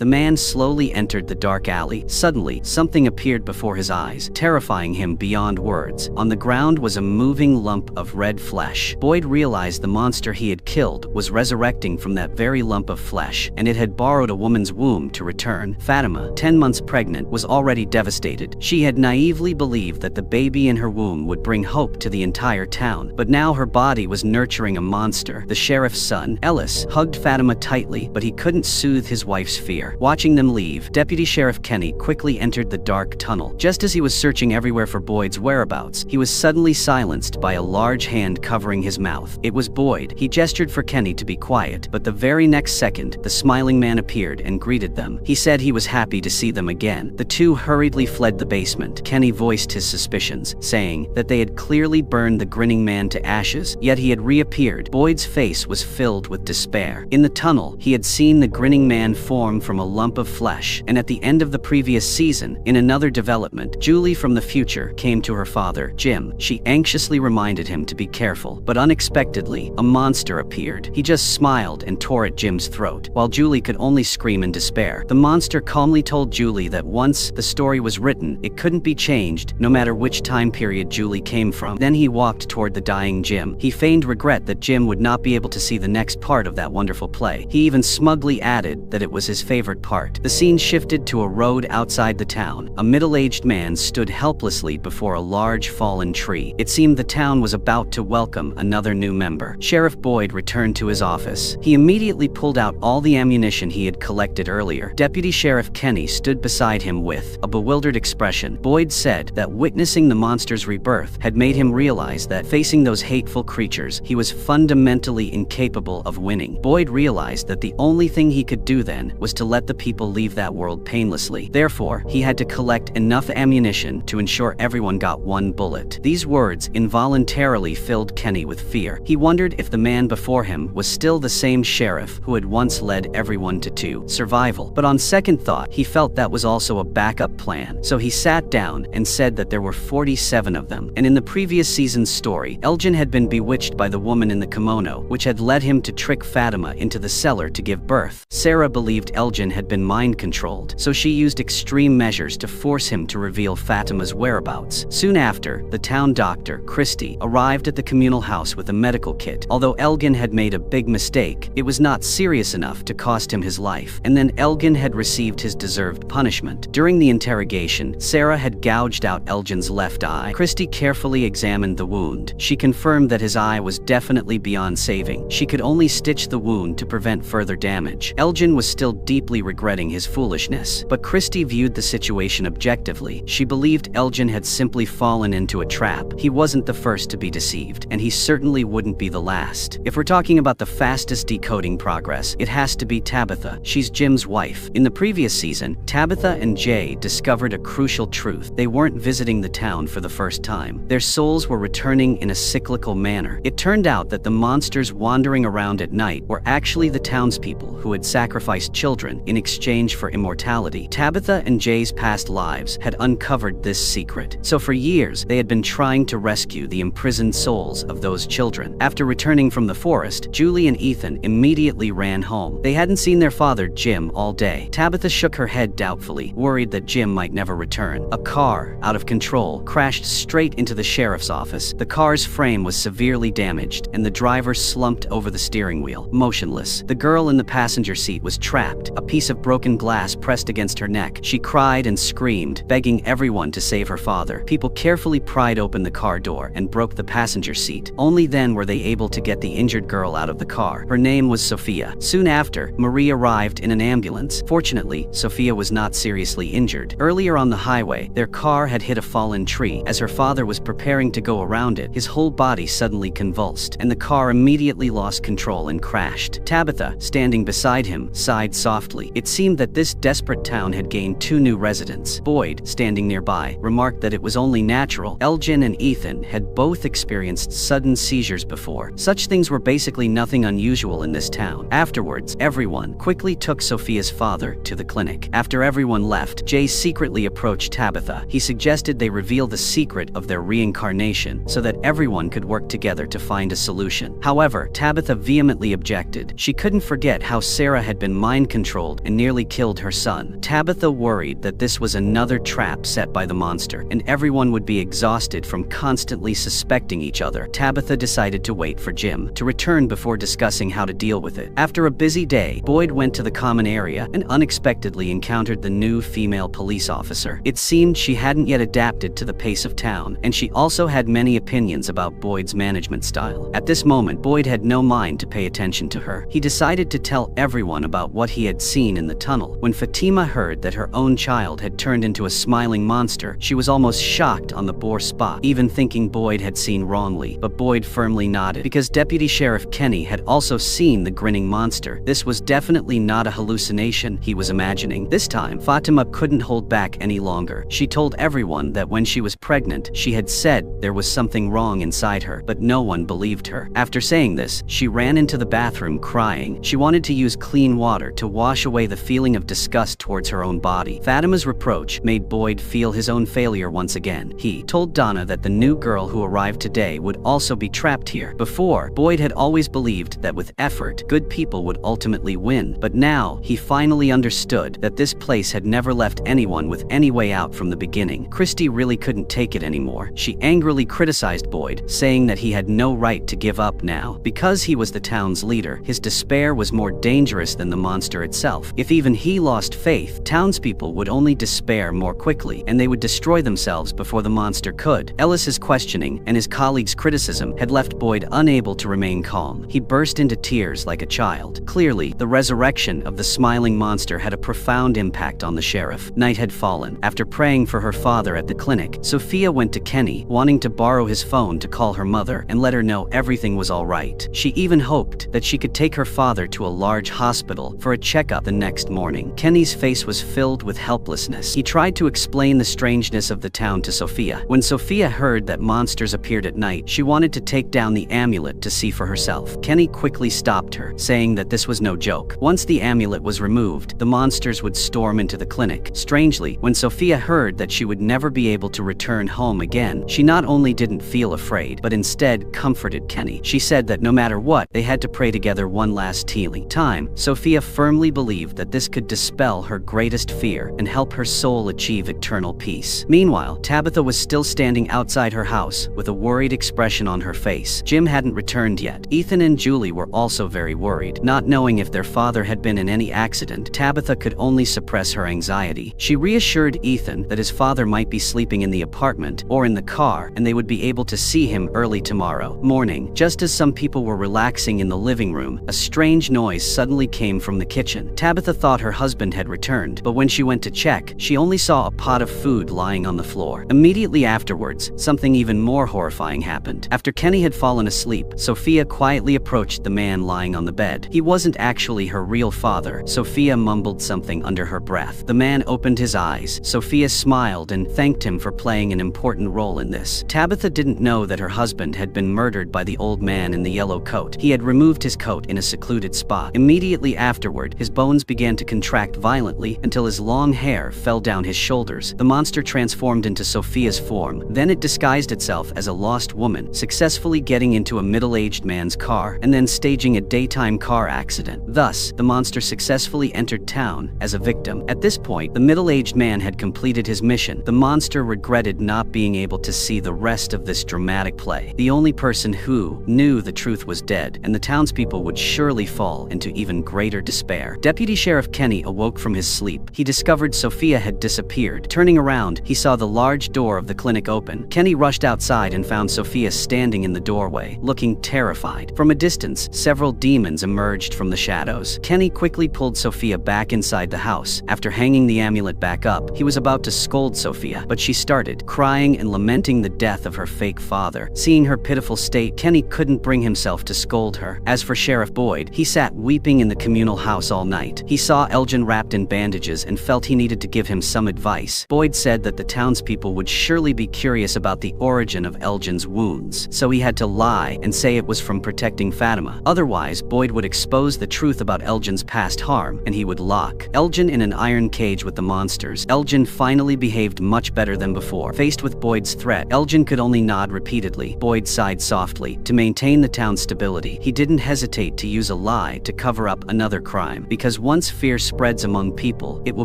The man slowly entered the dark alley. Suddenly, something appeared before his eyes, terrifying him beyond words. On the ground was a moving lump of red flesh. Boyd realized the monster he had killed was resurrecting from that very lump of flesh, and it had borrowed a woman's womb to return. Fatima, 10 months pregnant, was already devastated. She had naively believed that the baby in her womb would bring hope to the entire town, but now her body was nurturing a monster. The sheriff's son, Ellis, hugged Fatima tightly, but he couldn't soothe his wife's fear. Watching them leave, Deputy Sheriff Kenny quickly entered the dark tunnel. Just as he was searching everywhere for Boyd's whereabouts, he was suddenly silenced by a large hand covering his mouth. It was Boyd. He gestured for Kenny to be quiet, but the very next second, the smiling man appeared and greeted them. He said he was happy to see them again. The two hurriedly fled the basement. Kenny voiced his suspicions, saying that they had clearly burned the grinning man to ashes, yet he had reappeared. Boyd's face was filled with despair. In the tunnel, he had seen the grinning man form from a lump of flesh, and at the end of the previous season, in another development, Julie from the future came to her father, Jim. She anxiously reminded him to be careful, but unexpectedly, a monster appeared. He just smiled and tore at Jim's throat, while Julie could only scream in despair. The monster calmly told Julie that once the story was written, it couldn't be changed, no matter which time period Julie came from. Then he walked toward the dying Jim. He feigned regret that Jim would not be able to see the next part of that wonderful play. He even smugly added that it was his favorite part. The scene shifted to a road outside the town. A middle-aged man stood helplessly before a large fallen tree. It seemed the town was about to welcome another new member. Sheriff Boyd returned to his office. He immediately pulled out all the ammunition he had collected earlier. Deputy Sheriff Kenny stood beside him with a bewildered expression. Boyd said that witnessing the monster's rebirth had made him realize that facing those hateful creatures, he was fundamentally incapable of winning. Boyd realized that the only thing he could do then was to let the people leave that world painlessly. Therefore, he had to collect enough ammunition to ensure everyone got one bullet. These words involuntarily filled Kenny with fear. He wondered if the man before him was still the same sheriff who had once led everyone to survival. But on second thought, he felt that was also a backup plan. So he sat down and said that there were 47 of them. And in the previous season's story, Elgin had been bewitched by the woman in the kimono, which had led him to trick Fatima into the cellar to give birth. Sarah believed Elgin had been mind-controlled, so she used extreme measures to force him to reveal Fatima's whereabouts. Soon after, the town doctor, Christie, arrived at the communal house with a medical kit. Although Elgin had made a big mistake, it was not serious enough to cost him his life. And then Elgin had received his deserved punishment. During the interrogation, Sarah had gouged out Elgin's left eye. Christie carefully examined the wound. She confirmed that his eye was definitely beyond saving. She could only stitch the wound to prevent further damage. Elgin was still deeply regretting his foolishness, but Christie viewed the situation objectively. She believed Elgin had simply fallen into a trap. He wasn't the first to be deceived, and he certainly wouldn't be the last. If we're talking about the fastest decoding progress, it has to be Tabitha. She's Jim's wife. In the previous season, Tabitha and Jay discovered a crucial truth. They weren't visiting the town for the first time. Their souls were returning in a cyclical manner. It turned out that the monsters wandering around at night were actually the townspeople who had sacrificed children in exchange for immortality. Tabitha and Jay's past lives had uncovered this secret, so for years they had been trying to rescue the imprisoned souls of those children. After returning from the forest, Julie and Ethan immediately ran home. They hadn't seen their father, Jim, all day. Tabitha shook her head doubtfully, worried that Jim might never return. A car, out of control, crashed straight into the sheriff's office. The car's frame was severely damaged, and the driver slumped over the steering wheel, motionless. The girl in the passenger seat was trapped, a piece of broken glass pressed against her neck. She cried and screamed, begging everyone to save her father. People carefully pried open the car door and broke the passenger seat. Only then were they able to get the injured girl out of the car. Her name was Sophia. Soon after, Marie arrived in an ambulance. Fortunately, Sophia was not seriously injured. Earlier on the highway, their car had hit a fallen tree. As her father was preparing to go around it, his whole body suddenly convulsed, and the car immediately lost control and crashed. Tabitha, standing beside him, sighed softly. It seemed that this desperate town had gained 2 new residents. Boyd, standing nearby, remarked that it was only natural. Elgin and Ethan had both experienced sudden seizures before. Such things were basically nothing unusual in this town. Afterwards, everyone quickly took Sophia's father to the clinic. After everyone left, Jay secretly approached Tabitha. He suggested they reveal the secret of their reincarnation so that everyone could work together to find a solution. However, Tabitha vehemently objected. She couldn't forget how Sarah had been mind-controlled 9-year-old and nearly killed her son. Tabitha worried that this was another trap set by the monster, and everyone would be exhausted from constantly suspecting each other. Tabitha decided to wait for Jim to return before discussing how to deal with it. After a busy day, Boyd went to the common area and unexpectedly encountered the new female police officer. It seemed she hadn't yet adapted to the pace of town, and she also had many opinions about Boyd's management style. At this moment, Boyd had no mind to pay attention to her. He decided to tell everyone about what he had seen in the tunnel. When Fatima heard that her own child had turned into a smiling monster, she was almost shocked on the bore spot, even thinking Boyd had seen wrongly. But Boyd firmly nodded, because Deputy Sheriff Kenny had also seen the grinning monster. This was definitely not a hallucination he was imagining. This time, Fatima couldn't hold back any longer. She told everyone that when she was pregnant, she had said there was something wrong inside her, but no one believed her. After saying this, she ran into the bathroom crying. She wanted to use clean water to wash away the feeling of disgust towards her own body. Fatima's reproach made Boyd feel his own failure once again. He told Donna that the new girl who arrived today would also be trapped here. Before, Boyd had always believed that with effort, good people would ultimately win, but now he finally understood that this place had never left anyone with any way out from the beginning. Christy really couldn't take it anymore. She angrily criticized Boyd, saying that he had no right to give up now. Because he was the town's leader, his despair was more dangerous than the monster itself. If even he lost faith, townspeople would only despair more quickly, and they would destroy themselves before the monster could. Ellis's questioning and his colleagues' criticism had left Boyd unable to remain calm. He burst into tears like a child. Clearly, the resurrection of the smiling monster had a profound impact on the sheriff. Night had fallen. After praying for her father at the clinic, Sophia went to Kenny, wanting to borrow his phone to call her mother and let her know everything was all right. She even hoped that she could take her father to a large hospital for a checkup the next morning. Kenny's face was filled with helplessness. He tried to explain the strangeness of the town to Sophia. When Sophia heard that monsters appeared at night, she wanted to take down the amulet to see for herself. Kenny quickly stopped her, saying that this was no joke. Once the amulet was removed, the monsters would storm into the clinic. Strangely, when Sophia heard that she would never be able to return home again, she not only didn't feel afraid, but instead comforted Kenny. She said that no matter what, they had to pray together one last time. Sophia firmly believed that this could dispel her greatest fear and help her soul achieve eternal peace. Meanwhile, Tabitha was still standing outside her house with a worried expression on her face. Jim hadn't returned yet. Ethan and Julie were also very worried. Not knowing if their father had been in any accident, Tabitha could only suppress her anxiety. She reassured Ethan that his father might be sleeping in the apartment or in the car, and they would be able to see him early tomorrow morning. Just as some people were relaxing in the living room, a strange noise suddenly came from the kitchen. Tabitha thought her husband had returned, but when she went to check, she only saw a pot of food lying on the floor. Immediately afterwards, something even more horrifying happened. After Kenny had fallen asleep, Sophia quietly approached the man lying on the bed. He wasn't actually her real father. Sophia mumbled something under her breath. The man opened his eyes. Sophia smiled and thanked him for playing an important role in this. Tabitha didn't know that her husband had been murdered by the old man in the yellow coat. He had removed his coat in a secluded spot. Immediately afterward, his bones began to contract violently until his long hair fell down his shoulders. The monster transformed into Sophia's form. Then it disguised itself as a lost woman, successfully getting into a middle-aged man's car and then staging a daytime car accident. Thus, the monster successfully entered town as a victim. At this point, the middle-aged man had completed his mission. The monster regretted not being able to see the rest of this dramatic play. The only person who knew the truth was dead, and the townspeople would surely fall into even greater despair. Deputy Sheriff Kenny awoke from his sleep. He discovered Sophia had disappeared. Turning around, he saw the large door of the clinic open. Kenny rushed outside and found Sophia standing in the doorway, looking terrified. From a distance, several demons emerged from the shadows. Kenny quickly pulled Sophia back inside the house. After hanging the amulet back up, he was about to scold Sophia, but she started crying and lamenting the death of her fake father. Seeing her pitiful state, Kenny couldn't bring himself to scold her. As for Sheriff Boyd, he sat weeping in the communal house all night. He saw Elgin wrapped in bandages and felt he needed to give him some advice. Boyd said that the townspeople would surely be curious about the origin of Elgin's wounds, so he had to lie and say it was from protecting Fatima. Otherwise, Boyd would expose the truth about Elgin's past harm, and he would lock Elgin in an iron cage with the monsters. Elgin finally behaved much better than before. Faced with Boyd's threat, Elgin could only nod repeatedly. Boyd sighed softly. To maintain the town's stability, he didn't hesitate to use a lie to cover up another crime, because because once fear spreads among people, it will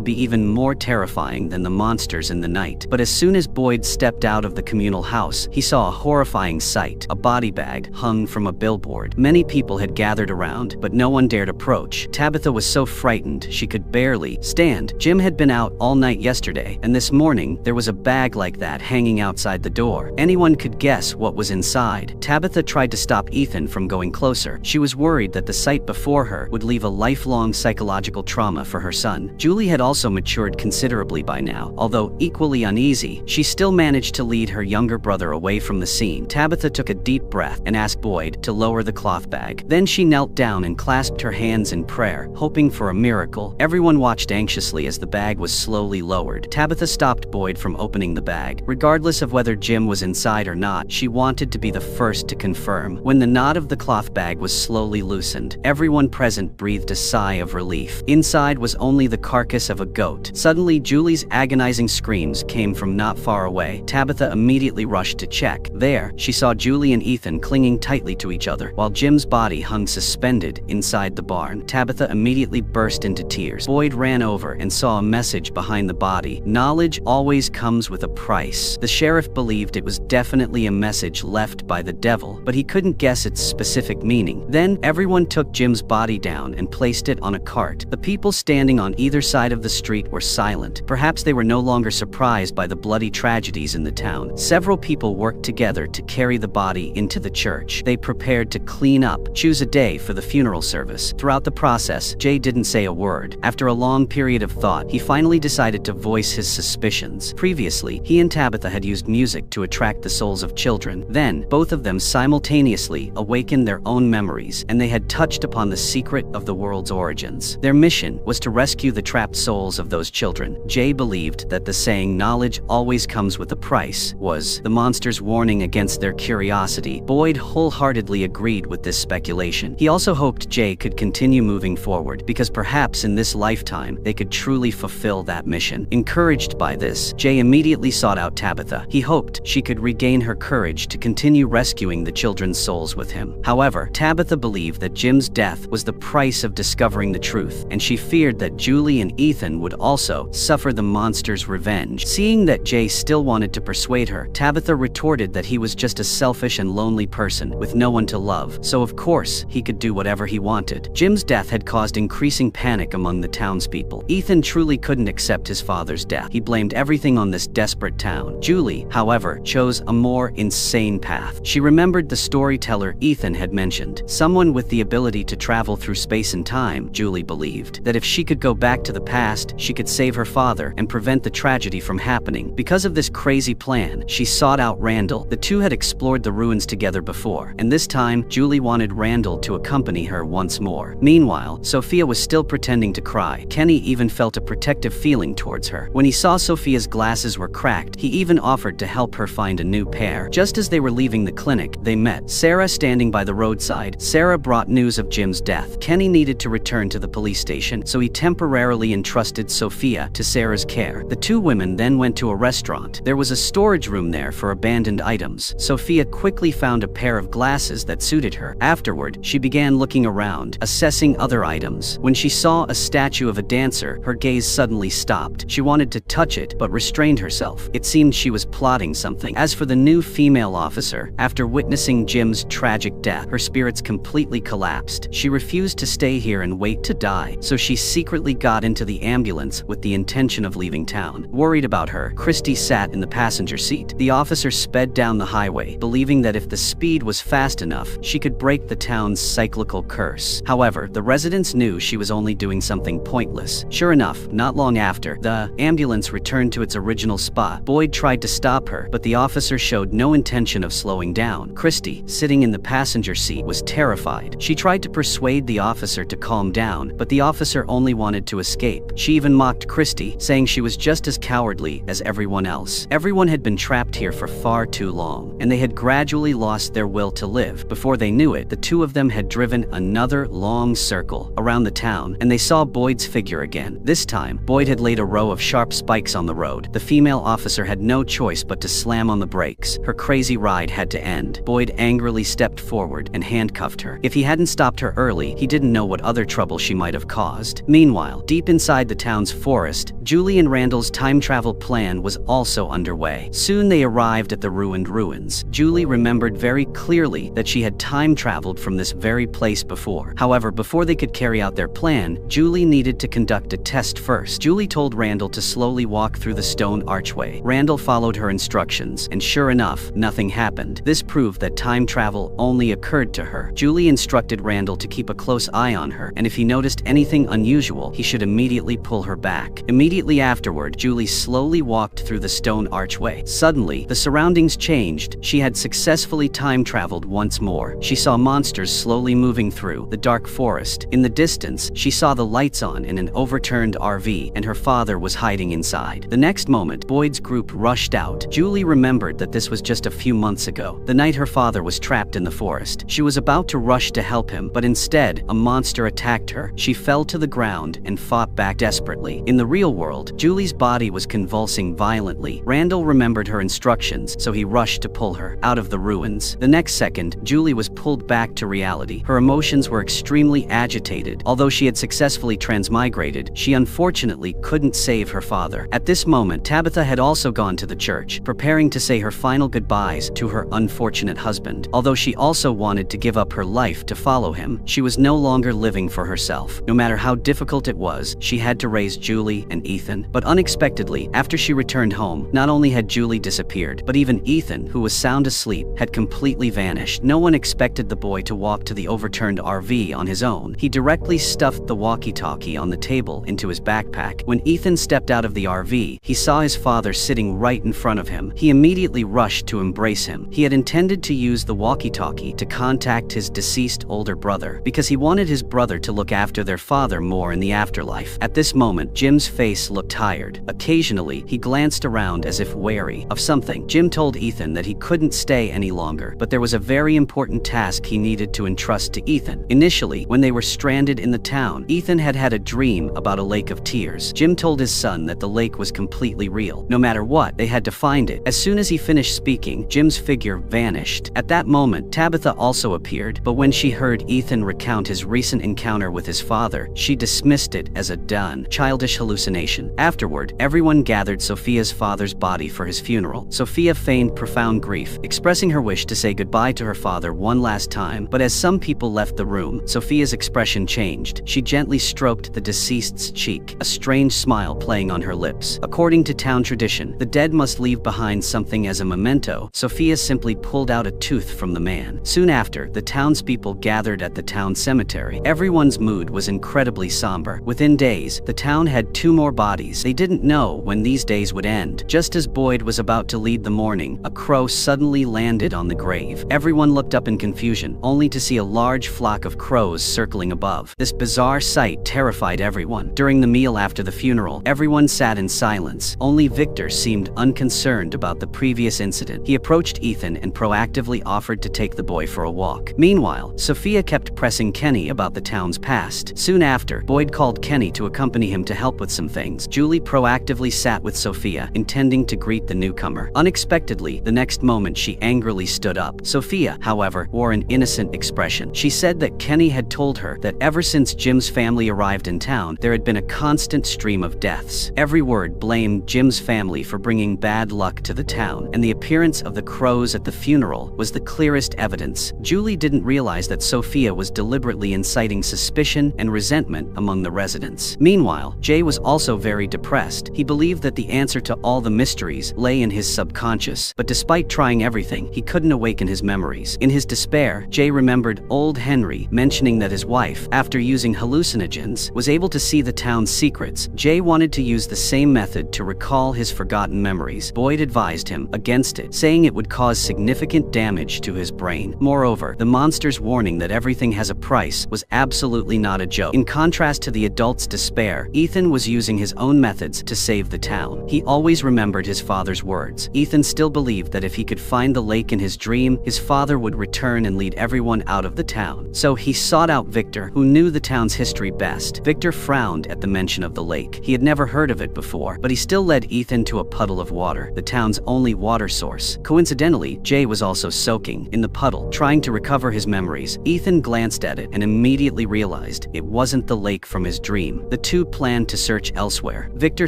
be even more terrifying than the monsters in the night. But as soon as Boyd stepped out of the communal house, he saw a horrifying sight. A body bag hung from a billboard. Many people had gathered around, but no one dared approach. Tabitha was so frightened she could barely stand. Jim had been out all night yesterday, and this morning there was a bag like that hanging outside the door. Anyone could guess what was inside. Tabitha tried to stop Ethan from going closer. She was worried that the sight before her would leave a lifelong psychological trauma for her son. Julie had also matured considerably by now. Although equally uneasy, she still managed to lead her younger brother away from the scene. Tabitha took a deep breath and asked Boyd to lower the cloth bag. Then she knelt down and clasped her hands in prayer, hoping for a miracle. Everyone watched anxiously as the bag was slowly lowered. Tabitha stopped Boyd from opening the bag. Regardless of whether Jim was inside or not, she wanted to be the first to confirm. When the knot of the cloth bag was slowly loosened, everyone present breathed a sigh of relief. Inside was only the carcass of a goat. Suddenly, Julie's agonizing screams came from not far away. Tabitha immediately rushed to check. There, she saw Julie and Ethan clinging tightly to each other, while Jim's body hung suspended inside the barn. Tabitha immediately burst into tears. Boyd ran over and saw a message behind the body. Knowledge always comes with a price. The sheriff believed it was definitely a message left by the devil, but he couldn't guess its specific meaning. Then, everyone took Jim's body down and placed it on a cart. The people standing on either side of the street were silent. Perhaps they were no longer surprised by the bloody tragedies in the town. Several people worked together to carry the body into the church. They prepared to clean up, choose a day for the funeral service. Throughout the process, Jay didn't say a word. After a long period of thought, he finally decided to voice his suspicions. Previously, he and Tabitha had used music to attract the souls of children. Then, both of them simultaneously awakened their own memories, and they had touched upon the secret of the world's origins. Their mission was to rescue the trapped souls of those children. Jay believed that the saying, "knowledge always comes with a price," was the monster's warning against their curiosity. Boyd wholeheartedly agreed with this speculation. He also hoped Jay could continue moving forward, because perhaps in this lifetime, they could truly fulfill that mission. Encouraged by this, Jay immediately sought out Tabitha. He hoped she could regain her courage to continue rescuing the children's souls with him. However, Tabitha believed that Jim's death was the price of discovering the truth, and she feared that Julie and Ethan would also suffer the monster's revenge. Seeing that Jay still wanted to persuade her, Tabitha retorted that he was just a selfish and lonely person with no one to love, so of course he could do whatever he wanted. Jim's death had caused increasing panic among the townspeople. Ethan truly couldn't accept his father's death. He blamed everything on this desperate town. Julie, however, chose a more insane path. She remembered the storyteller Ethan had mentioned, someone with the ability to travel through space and time. Julie believed that if she could go back to the past, she could save her father and prevent the tragedy from happening. Because of this crazy plan, she sought out Randall. The two had explored the ruins together before, and this time, Julie wanted Randall to accompany her once more. Meanwhile, Sophia was still pretending to cry. Kenny even felt a protective feeling towards her. When he saw Sophia's glasses were cracked, he even offered to help her find a new pair. Just as they were leaving the clinic, they met Sarah standing by the roadside. Sarah brought news of Jim's death. Kenny needed to return to the police station, so he temporarily entrusted Sophia to Sarah's care. The two women then went to a restaurant. There was a storage room there for abandoned items. Sophia quickly found a pair of glasses that suited her. Afterward, she began looking around, assessing other items. When she saw a statue of a dancer, her gaze suddenly stopped. She wanted to touch it, but restrained herself. It seemed she was plotting something. As for the new female officer, after witnessing Jim's tragic death, her spirits completely collapsed. She refused to stay here and wait to die, so she secretly got into the ambulance with the intention of leaving town. Worried about her, Christy sat in the passenger seat. The officer sped down the highway, believing that if the speed was fast enough, she could break the town's cyclical curse. However, the residents knew she was only doing something pointless. Sure enough, not long after, the ambulance returned to its original spot. Boyd tried to stop her, but the officer showed no intention of slowing down. Christy, sitting in the passenger seat, was terrified. She tried to persuade the officer to calm down, but the officer only wanted to escape. She even mocked Christy, saying she was just as cowardly as everyone else. Everyone had been trapped here for far too long, and they had gradually lost their will to live. Before they knew it, the two of them had driven another long circle around the town, and they saw Boyd's figure again. This time, Boyd had laid a row of sharp spikes on the road. The female officer had no choice but to slam on the brakes. Her crazy ride had to end. Boyd angrily stepped forward and handcuffed her. If he hadn't stopped her early, he didn't know what other trouble she might have caused. Meanwhile, deep inside the town's forest, Julie and Randall's time travel plan was also underway. Soon they arrived at the ruined ruins. Julie remembered very clearly that she had time traveled from this very place before. However, before they could carry out their plan, Julie needed to conduct a test first. Julie told Randall to slowly walk through the stone archway. Randall followed her instructions, and sure enough, nothing happened. This proved that time travel only occurred to her. Julie instructed Randall to keep a close eye on her, and if he noticed anything unusual, he should immediately pull her back. Immediately afterward, Julie slowly walked through the stone archway. Suddenly, the surroundings changed. She had successfully time traveled once more. She saw monsters slowly moving through the dark forest. In the distance, she saw the lights on in an overturned RV, and her father was hiding inside. The next moment, Boyd's group rushed out. Julie remembered that this was just a few months ago, the night her father was trapped in the forest. She was about to rush to help him, but instead, a monster attacked her. She fell to the ground and fought back desperately. In the real world, Julie's body was convulsing violently. Randall remembered her instructions, so he rushed to pull her out of the ruins. The next second, Julie was pulled back to reality. Her emotions were extremely agitated. Although she had successfully transmigrated, she unfortunately couldn't save her father. At this moment, Tabitha had also gone to the church, preparing to say her final goodbyes to her unfortunate husband. Although she also wanted to give up her life to follow him, she was no longer living for herself. No matter how difficult it was, she had to raise Julie and Ethan. But unexpectedly, after she returned home, not only had Julie disappeared, but even Ethan, who was sound asleep, had completely vanished. No one expected the boy to walk to the overturned RV on his own. He directly stuffed the walkie-talkie on the table into his backpack. When Ethan stepped out of the RV, he saw his father sitting right in front of him. He immediately rushed to embrace him. He had intended to use the walkie-talkie to contact his deceased older brother, because he wanted his brother to look after their father more in the afterlife. At this moment, Jim's face looked tired. Occasionally, he glanced around as if wary of something. Jim told Ethan that he couldn't stay any longer, but there was a very important task he needed to entrust to Ethan. Initially, when they were stranded in the town, Ethan had had a dream about a lake of tears. Jim told his son that the lake was completely real. No matter what, they had to find it. As soon as he finished speaking, Jim's figure vanished. At that moment, Tabitha also appeared, but when she heard Ethan recount his recent encounter with his father, she dismissed it as a done, childish hallucination. Afterward, everyone gathered Sophia's father's body for his funeral. Sophia feigned profound grief, expressing her wish to say goodbye to her father one last time, but as some people left the room, Sophia's expression changed. She gently stroked the deceased's cheek, a strange smile playing on her lips. According to town tradition, the dead must leave behind something as a memento. Sophia simply pulled out a tooth from the man. Soon after, the townspeople gathered at the town cemetery. Everyone's mood was incredibly somber. Within days, the town had 2 more bodies. They didn't know when these days would end. Just as Boyd was about to lead the mourning, a crow suddenly landed on the grave. Everyone looked up in confusion, only to see a large flock of crows circling above. This bizarre sight terrified everyone. During the meal after the funeral, everyone sat in silence. Only Victor seemed unconcerned about the previous incident. He approached Ethan and proactively offered to take the boy for a walk. Meanwhile, Sophia kept pressing Kenny about the town's past. Soon after, Boyd called Kenny to accompany him to help with some things. Julie proactively sat with Sophia, intending to greet the newcomer. Unexpectedly, the next moment she angrily stood up. Sophia, however, wore an innocent expression. She said that Kenny had told her that ever since Jim's family arrived in town, there had been a constant stream of deaths. Every word blamed Jim's family for bringing bad luck to the town, and the appearance of the crows at the funeral was the clearest evidence. Julie didn't realize that Sophia was deliberately inciting suspicion and resentment among the residents. Meanwhile, Jay was also very depressed. He believed that the answer to all the mysteries lay in his subconscious, but despite trying everything, he couldn't awaken his memories. In his despair, Jay remembered old Henry mentioning that his wife, after using hallucinogens, was able to see the town's secrets. Jay wanted to use the same method to recall his forgotten memories. Boyd advised him against it, saying it would cause significant damage to his brain. Moreover, the monster's warning that everything has a price was absolutely not a joke. In contrast to the adult's despair, Ethan was using his own methods to save the town. He always remembered his father's words. Ethan still believed that if he could find the lake in his dream, his father would return and lead everyone out of the town. So he sought out Victor, who knew the town's history best. Victor frowned at the mention of the lake. He had never heard of it before, but he still led Ethan to a puddle of water, the town's only water source. Coincidentally, Jay was also soaking in the puddle, trying to recover his memories. Ethan glanced at it and immediately realized it wasn't the lake from his dream. The two planned to search elsewhere. Victor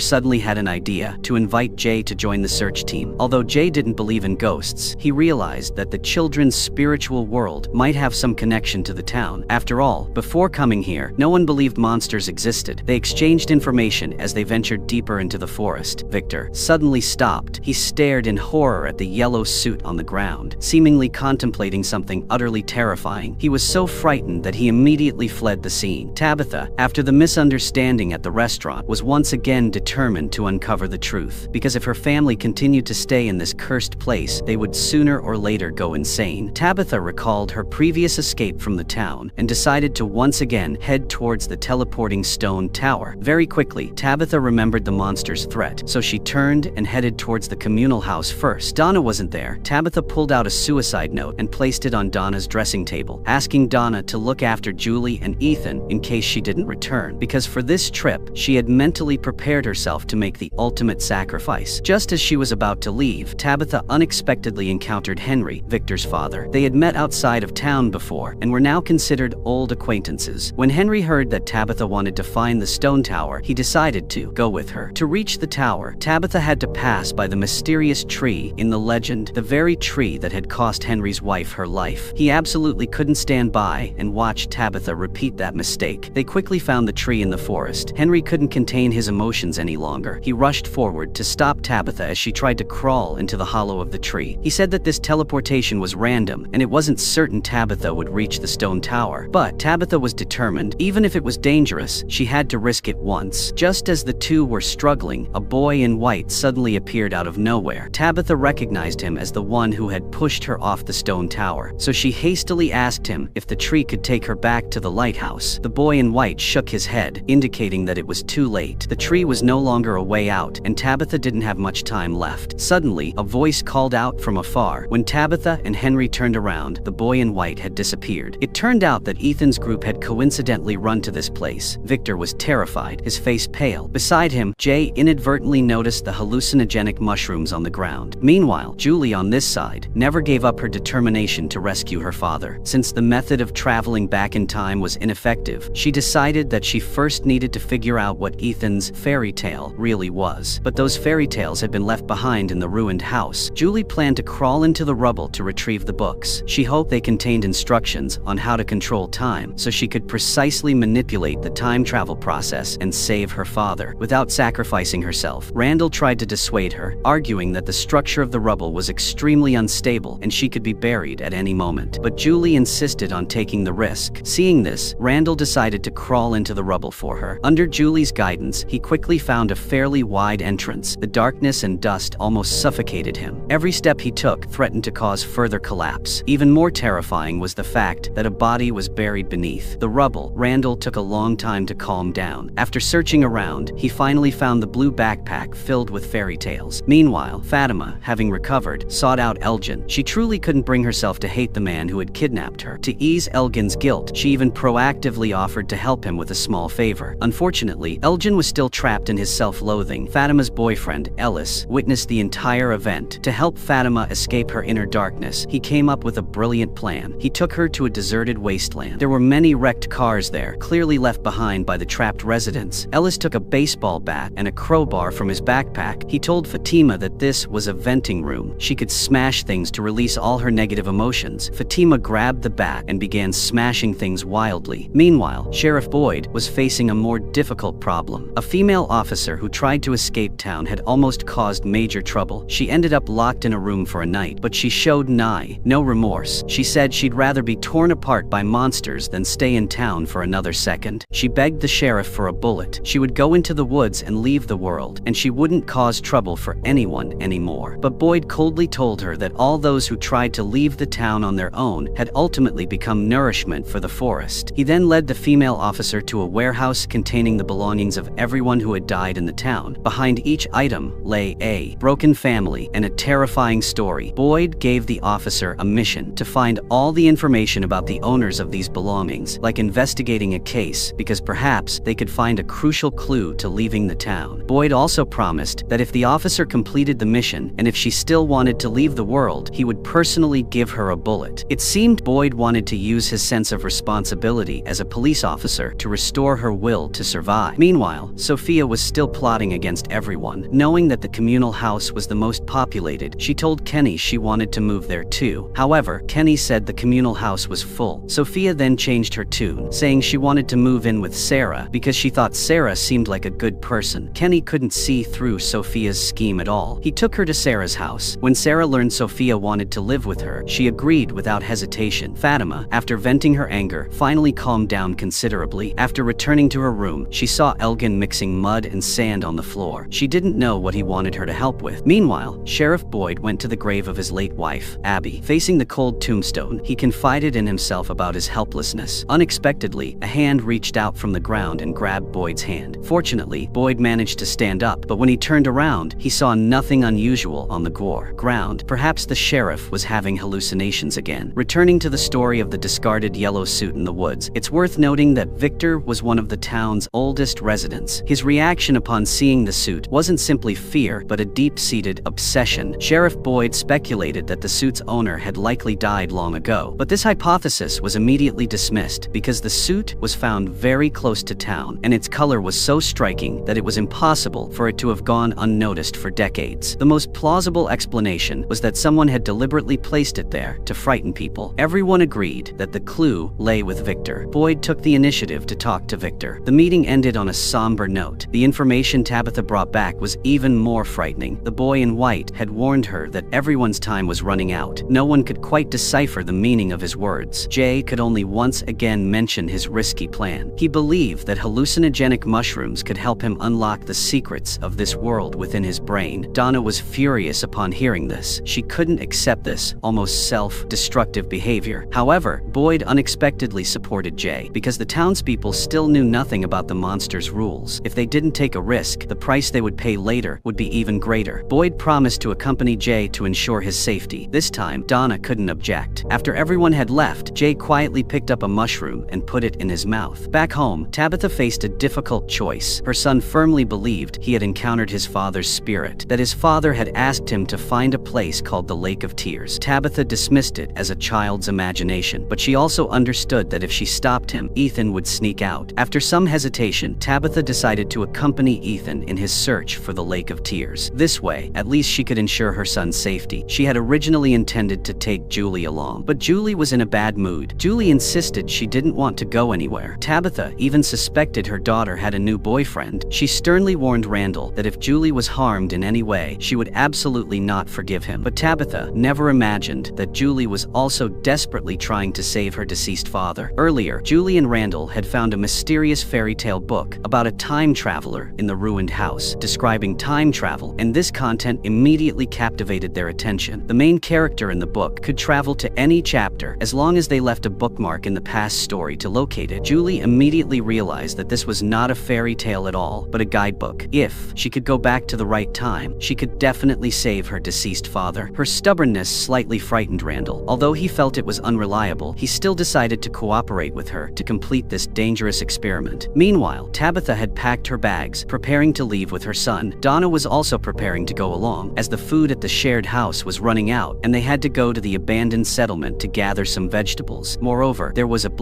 suddenly had an idea to invite Jay to join the search team. Although Jay didn't believe in ghosts, he realized that the children's spiritual world might have some connection to the town. After all, before coming here, no one believed monsters existed. They exchanged information as they ventured deeper into the forest. Victor suddenly stopped. He stared in horror at the yellow suit on the ground, seemingly contemplating something utterly terrifying. He was so frightened that he immediately fled the scene. Tabitha, after the misunderstanding at the restaurant, was once again determined to uncover the truth, because if her family continued to stay in this cursed place, they would sooner or later go insane. Tabitha recalled her previous escape from the town and decided to once again head towards the teleporting stone tower. Very quickly, Tabitha remembered the monster's threat, so she turned and headed towards the communal house first. Donna wasn't there. Tabitha pulled out a suicide note and placed it on Donna's dressing table, asking Donna to look after Julie and Ethan in case she didn't return, because for this trip, she had mentally prepared herself to make the ultimate sacrifice. Just as she was about to leave, Tabitha unexpectedly encountered Henry, Victor's father. They had met outside of town before and were now considered old acquaintances. When Henry heard that Tabitha wanted to find the stone tower, he decided to go with her. To reach the tower, Tabitha had to pass by the mysterious tree in the legend, the very tree that had cost Henry's wife her life. He absolutely couldn't stand by and watch Tabitha repeat that mistake. They quickly found the tree in the forest. Henry couldn't contain his emotions any longer. He rushed forward to stop Tabitha as she tried to crawl into the hollow of the tree. He said that this teleportation was random and it wasn't certain Tabitha would reach the stone tower. But Tabitha was determined. Even if it was dangerous, she had to risk it once. Just as the two were struggling, a boy in white suddenly appeared out of nowhere. Tabitha recognized him as the one who had pushed her off the stone tower, so she hastily asked him if the tree could take her back to the lighthouse. The boy in white shook his head, indicating that it was too late. The tree was no longer a way out, and Tabitha didn't have much time left. Suddenly, a voice called out from afar. When Tabitha and Henry turned around, the boy in white had disappeared. It turned out that Ethan's group had coincidentally run to this place. Victor was terrified, his face pale. Beside him, Jay inadvertently noticed the hallucinogenic mushrooms on the ground. Meanwhile, Julie on this side never gave up her determination to rescue her father. Since the method of traveling back in time was ineffective, she decided that she first needed to figure out what Ethan's fairy tale really was. But those fairy tales had been left behind in the ruined house. Julie planned to crawl into the rubble to retrieve the books. She hoped they contained instructions on how to control time, so she could precisely manipulate the time travel process and save her father without sacrificing herself. Randall tried to dissuade her, arguing that the structure of the rubble was extremely unstable and she could be buried at any moment. But Julie insisted on taking the risk. Seeing this, Randall decided to crawl into the rubble for her. Under Julie's guidance, he quickly found a fairly wide entrance. The darkness and dust almost suffocated him. Every step he took threatened to cause further collapse. Even more terrifying was the fact that a body was buried beneath the rubble. Randall took a long time to calm down. After searching around, he finally found the blue backpack filled with fairy tales. Meanwhile, Fatima, having recovered, sought out Elgin. She truly couldn't bring herself to hate the man who had kidnapped her. To ease Elgin's guilt, she even proactively offered to help him with a small favor. Unfortunately, Elgin was still trapped in his self-loathing. Fatima's boyfriend, Ellis, witnessed the entire event. To help Fatima escape her inner darkness, he came up with a brilliant plan. He took her to a deserted wasteland. There were many wrecked cars there, clearly left behind by the trapped residents. Ellis took a baseball bat and a crowbar from his backpack. He told Fatima that this was a venting room. She could smash things to release all her negative emotions. Fatima grabbed the bat and began smashing things wildly. Meanwhile, Sheriff Boyd was facing a more difficult problem. A female officer who tried to escape town had almost caused major trouble. She ended up locked in a room for a night, but she showed no remorse. She said she'd rather be torn apart by monsters than stay in town for another second. She begged the sheriff for a bullet. She would go into the woods and leave the world, and she wouldn't cause trouble for anyone anymore. But Boyd coldly told her that all those who tried to leave the town on their own had ultimately become nourishment for the forest. He then led the female officer to a warehouse containing the belongings of everyone who had died in the town. Behind each item lay a broken family and a terrifying story. Boyd gave the officer a mission to find all the information about the owners of these belongings, like investigating a case, because perhaps they could find a crucial clue to leaving the town. Boyd also promised that if the officer completed the mission and if she still wanted to leave the world, he would personally give her a bullet. It seemed Boyd wanted to use his sense of responsibility as a police officer to restore her will to survive. Meanwhile, Sophia was still plotting against everyone. Knowing that the communal house was the most populated, she told Kenny she wanted to move there too. However, Kenny said the communal house was full. Sophia then changed her tune, saying she wanted to move in with Sarah because she thought Sarah seemed like a good person. Kenny couldn't see through Sophia's scheme at all. He took her to Sarah's house. When Sarah learned Sophia wanted to live with her, she agreed without hesitation. Fatima, after venting her anger, finally calmed down considerably. After returning to her room, she saw Elgin mixing mud and sand on the floor. She didn't know what he wanted her to help with. Meanwhile, Sheriff Boyd went to the grave of his late wife, Abby. Facing the cold tombstone, he confided in himself about his helplessness. Unexpectedly, a hand reached out from the ground and grabbed Boyd's hand. Fortunately, Boyd managed to stand up, but when he turned around, he saw nothing unusual on the ground. Perhaps the sheriff was having hallucinations again. Returning to the story of the discarded yellow suit in the woods, it's worth noting that Victor was one of the town's oldest residents. His reaction upon seeing the suit wasn't simply fear, but a deep-seated obsession. Sheriff Boyd speculated that the suit's owner had likely died long ago, but this hypothesis was immediately dismissed because the suit was found very close to town, and its color was so striking that it was impossible for it to have gone unnoticed for decades. The most plausible explanation was that someone had deliberately placed it there to frighten people. Everyone agreed that the clue lay with Victor. Boyd took the initiative to talk to Victor. The meeting ended on a somber note. The information Tabitha brought back was even more frightening. The boy in white had warned her that everyone's time was running out. No one could quite decipher the meaning of his words. Jay could only once again mention his risky plan. He believed that hallucinogenic mushrooms could help him unlock the secrets of this world within his brain. Donna was furious upon hearing this. She couldn't accept this almost self-destructive behavior. However, Boyd unexpectedly supported Jay because the townspeople still knew nothing about the monster's rules. If they didn't take a risk, the price they would pay later would be even greater. Boyd promised to accompany Jay to ensure his safety. This time, Donna couldn't object. After everyone had left, Jay quietly picked up a mushroom and put it in his mouth. Back home, Tabitha faced a difficult choice. Her son firmly believed he had encountered his father's spirit, that his father had asked him to find a place called the Lake of Tears. Tabitha dismissed it as a child's imagination, but she also understood that if she stopped him, Ethan would sneak out. After some hesitation, Tabitha decided to accompany Ethan in his search for the Lake of Tears. This way, at least she could ensure her son's safety. She had originally intended to take Julie along, but Julie was in a bad mood. Julie insisted she didn't want to go anywhere. Tabitha even suspected her daughter had a new boyfriend. She sternly warned Randall that if Julie was harmed in any way, she would absolutely not forgive him. But Tabitha never imagined that Julie was also desperately trying to save her deceased father. Earlier, Julie and Randall had found a mysterious fairy tale book about a time traveler in the ruined house, describing time travel, and this content immediately captivated their attention. The main character in the book could travel to any chapter as long as they left a bookmark in the past story to locate it. Julie immediately realized that this was not a fairy tale at all, but a guidebook. If she could go back to the right time, she could definitely save her deceased father. Her stubbornness slightly frightened Randall. Although he felt it was unreliable, he still decided to cooperate with her to complete this dangerous experiment. Meanwhile, Tabitha had packed her bags, preparing to leave with her son. Donna was also preparing to go along, as the food at the shared house was running out, and they had to go to the abandoned settlement to gather some vegetables. Moreover, there was a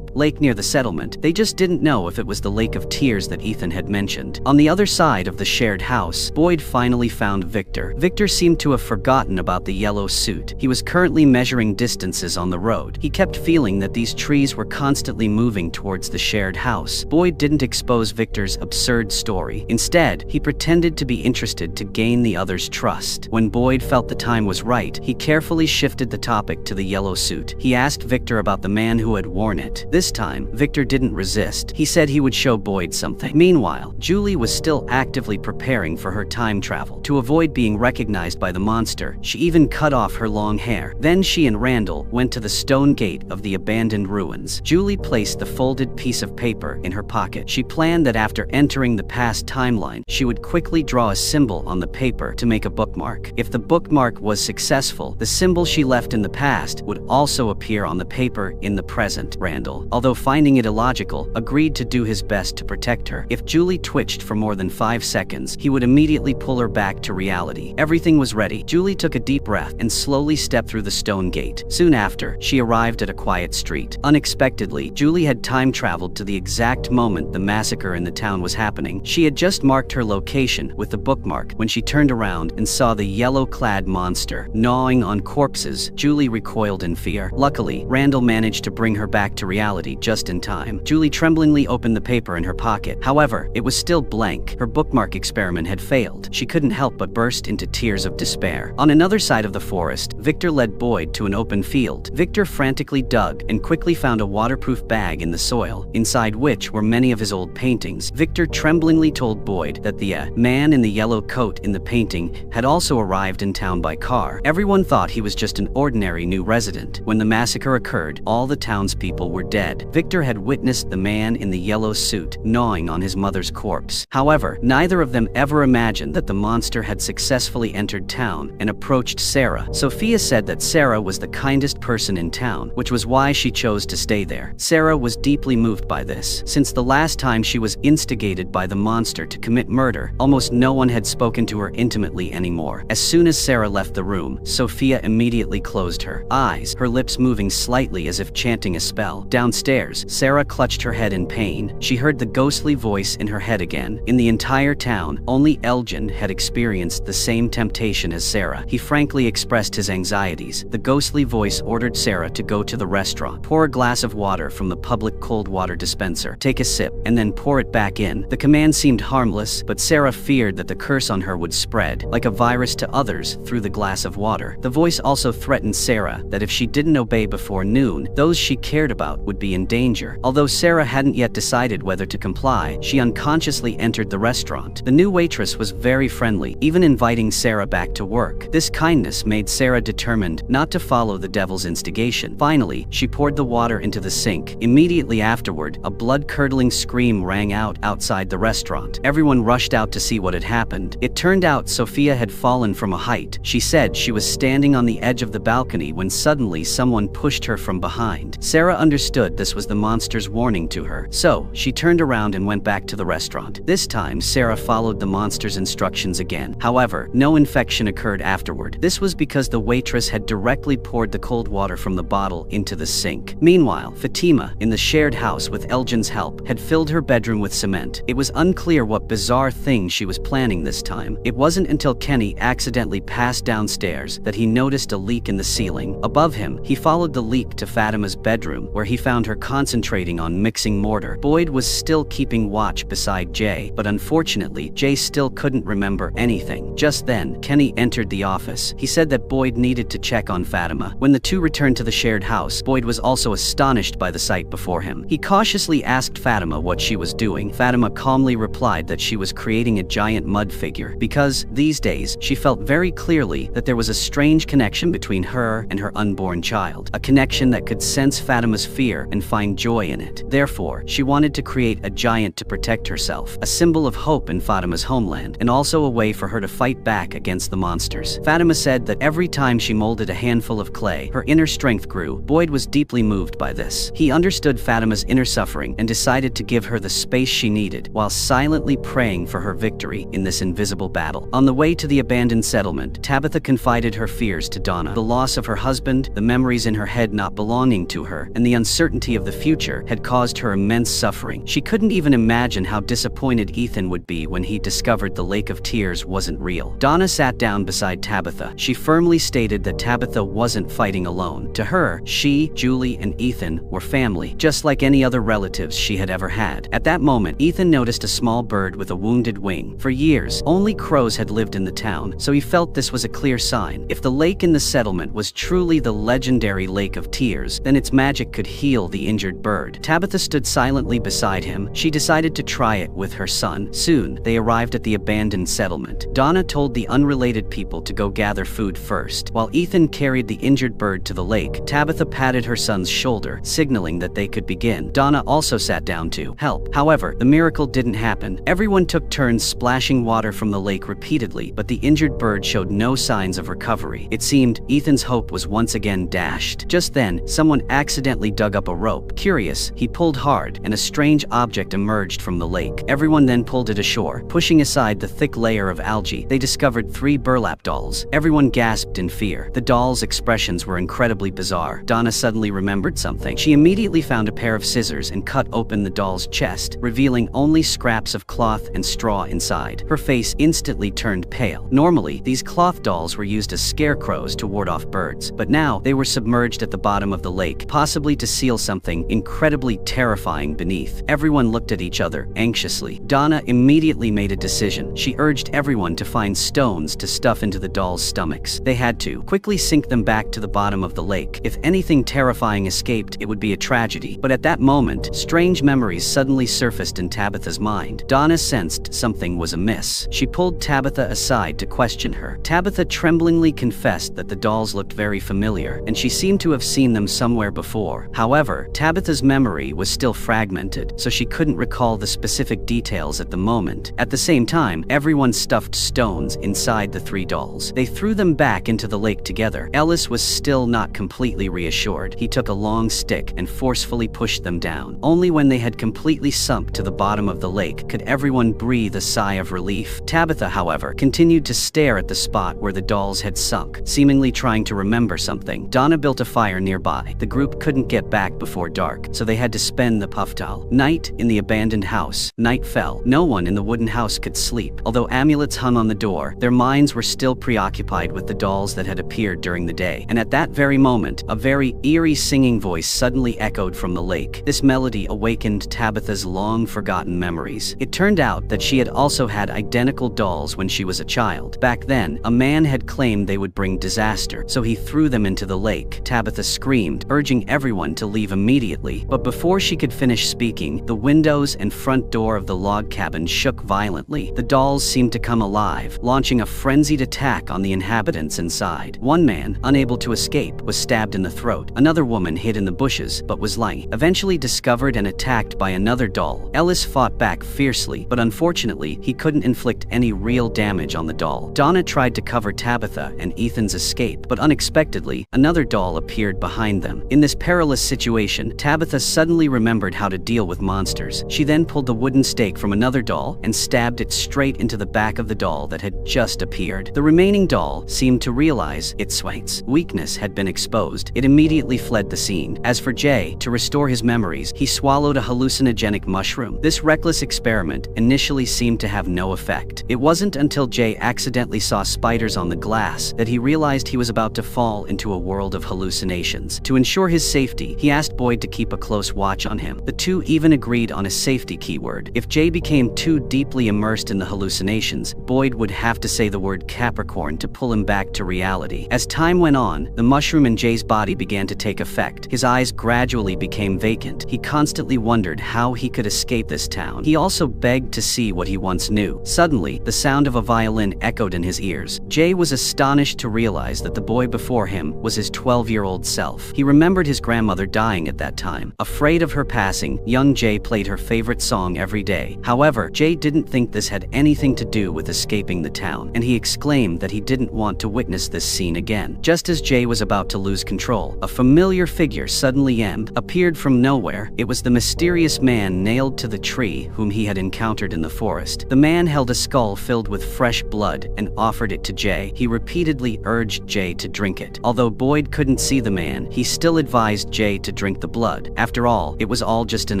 lake near the settlement. They just didn't know if it was the Lake of Tears that Ethan had mentioned. On the other side of the shared house, Boyd finally found Victor. Victor seemed to have forgotten about the yellow suit. He was currently measuring distances on the road. He kept feeling that these trees were constantly moving towards the shared house. Boyd didn't expose Victor's absurd story. Instead, he pretended to be interested to gain the other's trust. When Boyd felt the time was right, he carefully shifted the topic to the yellow suit. He asked Victor about the man who had worn it. This time, Victor didn't resist. He said he would show Boyd something. Meanwhile, Julie was still actively preparing for her time travel. To avoid being recognized by the monster, she even cut off her long hair. Then she and Randall went to the stone gate of the abandoned ruins. Julie placed the folded piece of paper in her pocket. She planned that after entering the past timeline, she would quickly draw a symbol on the paper to make a bookmark. If the bookmark was successful, the symbol she left in the past would also appear on the paper in the present. Randall, although finding it illogical, agreed to do his best to protect her. If Julie twitched for more than 5 seconds, he would immediately pull her back to reality. Everything was ready. Julie took a deep breath and slowly stepped through the stone gate. Soon after, she arrived at a quiet street. Unexpectedly, Julie had time-traveled to the exact moment the massacre in the town was happening. She had just marked her location with the bookmark when she turned around and saw the yellow-clad monster gnawing on corpses. Julie recoiled in fear. Luckily, Randall managed to bring her back to reality just in time. Julie tremblingly opened the paper in her pocket. However, it was still blank. Her bookmark experiment had failed. She couldn't help but burst into tears of despair. On another side of the forest, Victor led Boyd to an open field. Victor frantically dug and quickly found a waterproof bag in the soil, inside which were many of his old paintings. Victor tremblingly told Boyd that the man in the yellow coat in the painting had also arrived in town by car. Everyone thought he was just an ordinary new resident. When the massacre occurred, all the townspeople were dead. Victor had witnessed the man in the yellow suit gnawing on his mother's corpse. However, neither of them ever imagined that the monster had successfully entered town and approached Sarah. Sophia said that Sarah was the kindest person in town, which was why she chose to stay there. Sarah was deeply moved by this. Since the last time she was instigated by the monster to commit murder, almost no one had spoken to her intimately anymore. As soon as Sarah left the room, Sophia immediately closed her eyes, her lips moving slightly as if chanting a spell. Downstairs, Sarah clutched her head in pain. She heard the ghostly voice in her head again. In the entire town, only Elgin had experienced the same temptation as Sarah. He frankly expressed his anxieties. The ghostly voice ordered Sarah to go to the restaurant, pour a glass of water from the public cold water dispenser, take a sip, and then pour it back in. The command seemed harmless, but Sarah feared that the curse on her would spread, like a virus to others, through the glass of water. The voice also threatened Sarah that if she didn't obey before noon, those she cared about would be in danger. Although Sarah hadn't yet decided whether to comply, she unconsciously entered the restaurant. The new waitress was very friendly, even inviting Sarah back to work. This kindness made Sarah determined not to follow the devil's instigation. Finally, she poured the water into the sink. Immediately afterward, a blood-curdling scream rang out outside the restaurant. Everyone rushed out to see what had happened. It turned out Sophia had fallen from a height. She said she was standing on the edge of the balcony when suddenly someone pushed her from behind. Sarah understood this was the monster's warning to her, so she turned around and went back to the restaurant. This time, Sarah followed the monster's instructions again. However, no infection occurred afterward. This was because the waitress had directly poured the cold water from the bottle into the sink. Meanwhile, Fatima, in the shared house with Elgin's help, had filled her bedroom with cement. It was unclear what bizarre thing she was planning this time. It wasn't until Kenny accidentally passed downstairs that he noticed a leak in the ceiling. Above him, he followed the leak to Fatima's bedroom, where he found her concentrating on mixing mortar. Boyd was still keeping watch beside Jay, but unfortunately, Jay still couldn't remember anything. Just then, Kenny entered the office. He said that Boyd needed to check on Fatima. When the two returned to the shared house, Boyd was also astonished by the sight before him. He cautiously asked Fatima what she was doing. Fatima calmly replied that she was creating a giant mud figure, because, these days, she felt very clearly that there was a strange connection between her and her unborn child, a connection that could sense Fatima's fear and find joy in it. Therefore, she wanted to create a giant to protect herself, a symbol of hope in Fatima's homeland, and also a way for her to fight back against the monsters. Fatima said that every time she molded a handful of clay, her inner strength grew. Boyd was deeply moved by this. He understood Fatima's inner suffering and decided to give her the space she needed, while silently praying for her victory in this invisible battle. On the way to the abandoned settlement, Tabitha confided her fears to Donna. The loss of her husband, the memories in her head not belonging to her, and the uncertainty of the future had caused her immense suffering. She couldn't even imagine how disappointed Ethan would be when he discovered the lake of tears wasn't real. Donna sat down beside Tabitha. She firmly stated that Tabitha wasn't fighting alone. To her, she, Julie, and Ethan were family, just like any other relatives she had ever had. At that moment, Ethan noticed a small bird with a wounded wing. For years, only crows had lived in the town, so he felt this was a clear sign. If the lake in the settlement was truly the legendary Lake of Tears, then its magic could heal the injured bird. Tabitha stood silently beside him. She decided to try it with her son. Soon, they arrived at the abandoned settlement. Donna told the unrelated people to go gather food first. While Ethan carried the injured bird to the lake, Tabitha patted her son's shoulder, signaling that they could begin. Donna also sat down to help. However, the miracle didn't happen. Everyone took turns splashing water from the lake repeatedly, but the injured bird showed no signs of recovery. It seemed Ethan's hope was once again dashed. Just then, someone accidentally dug up a rope. Curious, he pulled hard, and a strange object emerged from the lake. Everyone then pulled it ashore. Pushing aside the thick layer of algae, they discovered 3 burlap dolls. Everyone gasped in fear. The dolls' expressions were incredibly bizarre. Donna suddenly remembered something. She immediately immediately found a pair of scissors and cut open the doll's chest, revealing only scraps of cloth and straw inside. Her face instantly turned pale. Normally, these cloth dolls were used as scarecrows to ward off birds, but now they were submerged at the bottom of the lake, possibly to seal something incredibly terrifying beneath. Everyone looked at each other anxiously. Donna immediately made a decision. She urged everyone to find stones to stuff into the dolls' stomachs. They had to quickly sink them back to the bottom of the lake. If anything terrifying escaped, it would be a tragedy. But at that moment, strange memories suddenly surfaced in Tabitha's mind. Donna sensed something was amiss. She pulled Tabitha aside to question her. Tabitha tremblingly confessed that the dolls looked very familiar, and she seemed to have seen them somewhere before. However, Tabitha's memory was still fragmented, so she couldn't recall the specific details at the moment. At the same time, everyone stuffed stones inside the 3 dolls. They threw them back into the lake together. Ellis was still not completely reassured. He took a long stick and forcefully pushed them down. Only when they had completely sunk to the bottom of the lake could everyone breathe a sigh of relief. Tabitha, however, continued to stare at the spot where the dolls had sunk, seemingly trying to remember something. Donna built a fire nearby. The group couldn't get back before dark, so they had to spend the pufftal. Night in the abandoned house. Night fell. No one in the wooden house could sleep. Although amulets hung on the door, their minds were still preoccupied with the dolls that had appeared during the day. And at that very moment, a very eerie singing voice suddenly echoed from the lake. This melody awakened Tabitha's long-forgotten memories. It turned out that she had also had identical dolls when she was a child. Back then, a man had claimed they would bring disaster, so he threw them into the lake. Tabitha screamed, urging everyone to leave immediately. But before she could finish speaking, the windows and front door of the log cabin shook violently. The dolls seemed to come alive, launching a frenzied attack on the inhabitants inside. One man, unable to escape, was stabbed in the throat. Another woman hid in the bushes, but was lying. Eventually discovered and attacked by another doll. Ellis fought back fiercely, but unfortunately, he couldn't inflict any real damage on the doll. Donna tried to cover Tabitha and Ethan's escape, but unexpectedly, another doll appeared behind them. In this perilous situation, Tabitha suddenly remembered how to deal with monsters. She then pulled the wooden stake from another doll and stabbed it straight into the back of the doll that had just appeared. The remaining doll seemed to realize its weakness had been exposed. It immediately fled the scene. As for Jay, to restore his memories, he swallowed a hallucinogenic mushroom. This reckless experiment initially seemed to have no effect. It wasn't until Jay accidentally saw spiders on the glass that he realized he was about to fall into a world of hallucinations. To ensure his safety, he asked Boyd to keep a close watch on him. The two even agreed on a safety keyword. If Jay became too deeply immersed in the hallucinations, Boyd would have to say the word Capricorn to pull him back to reality. As time went on, the mushroom in Jay's body began to take effect. His eyes gradually became vacant. He constantly wondered how he could escape this town. He also begged to see what he once knew. Suddenly, the sound of a violin echoed in his ears. Jay was astonished to realize that the boy before him was his 12-year-old self. He remembered his grandmother dying at that time. Afraid of her passing, young Jay played her favorite song every day. However, Jay didn't think this had anything to do with escaping the town, and he exclaimed that he didn't want to witness this scene again. Just as Jay was about to lose control, a familiar figure suddenly appeared from nowhere. It was the mysterious man nailed to the tree whom he had encountered in the forest. The man held a skull filled with fresh blood and offered it to Jay. He repeatedly urged Jay to drink it. Although Boyd couldn't see the man, he still advised Jay to drink the blood. After all, it was all just an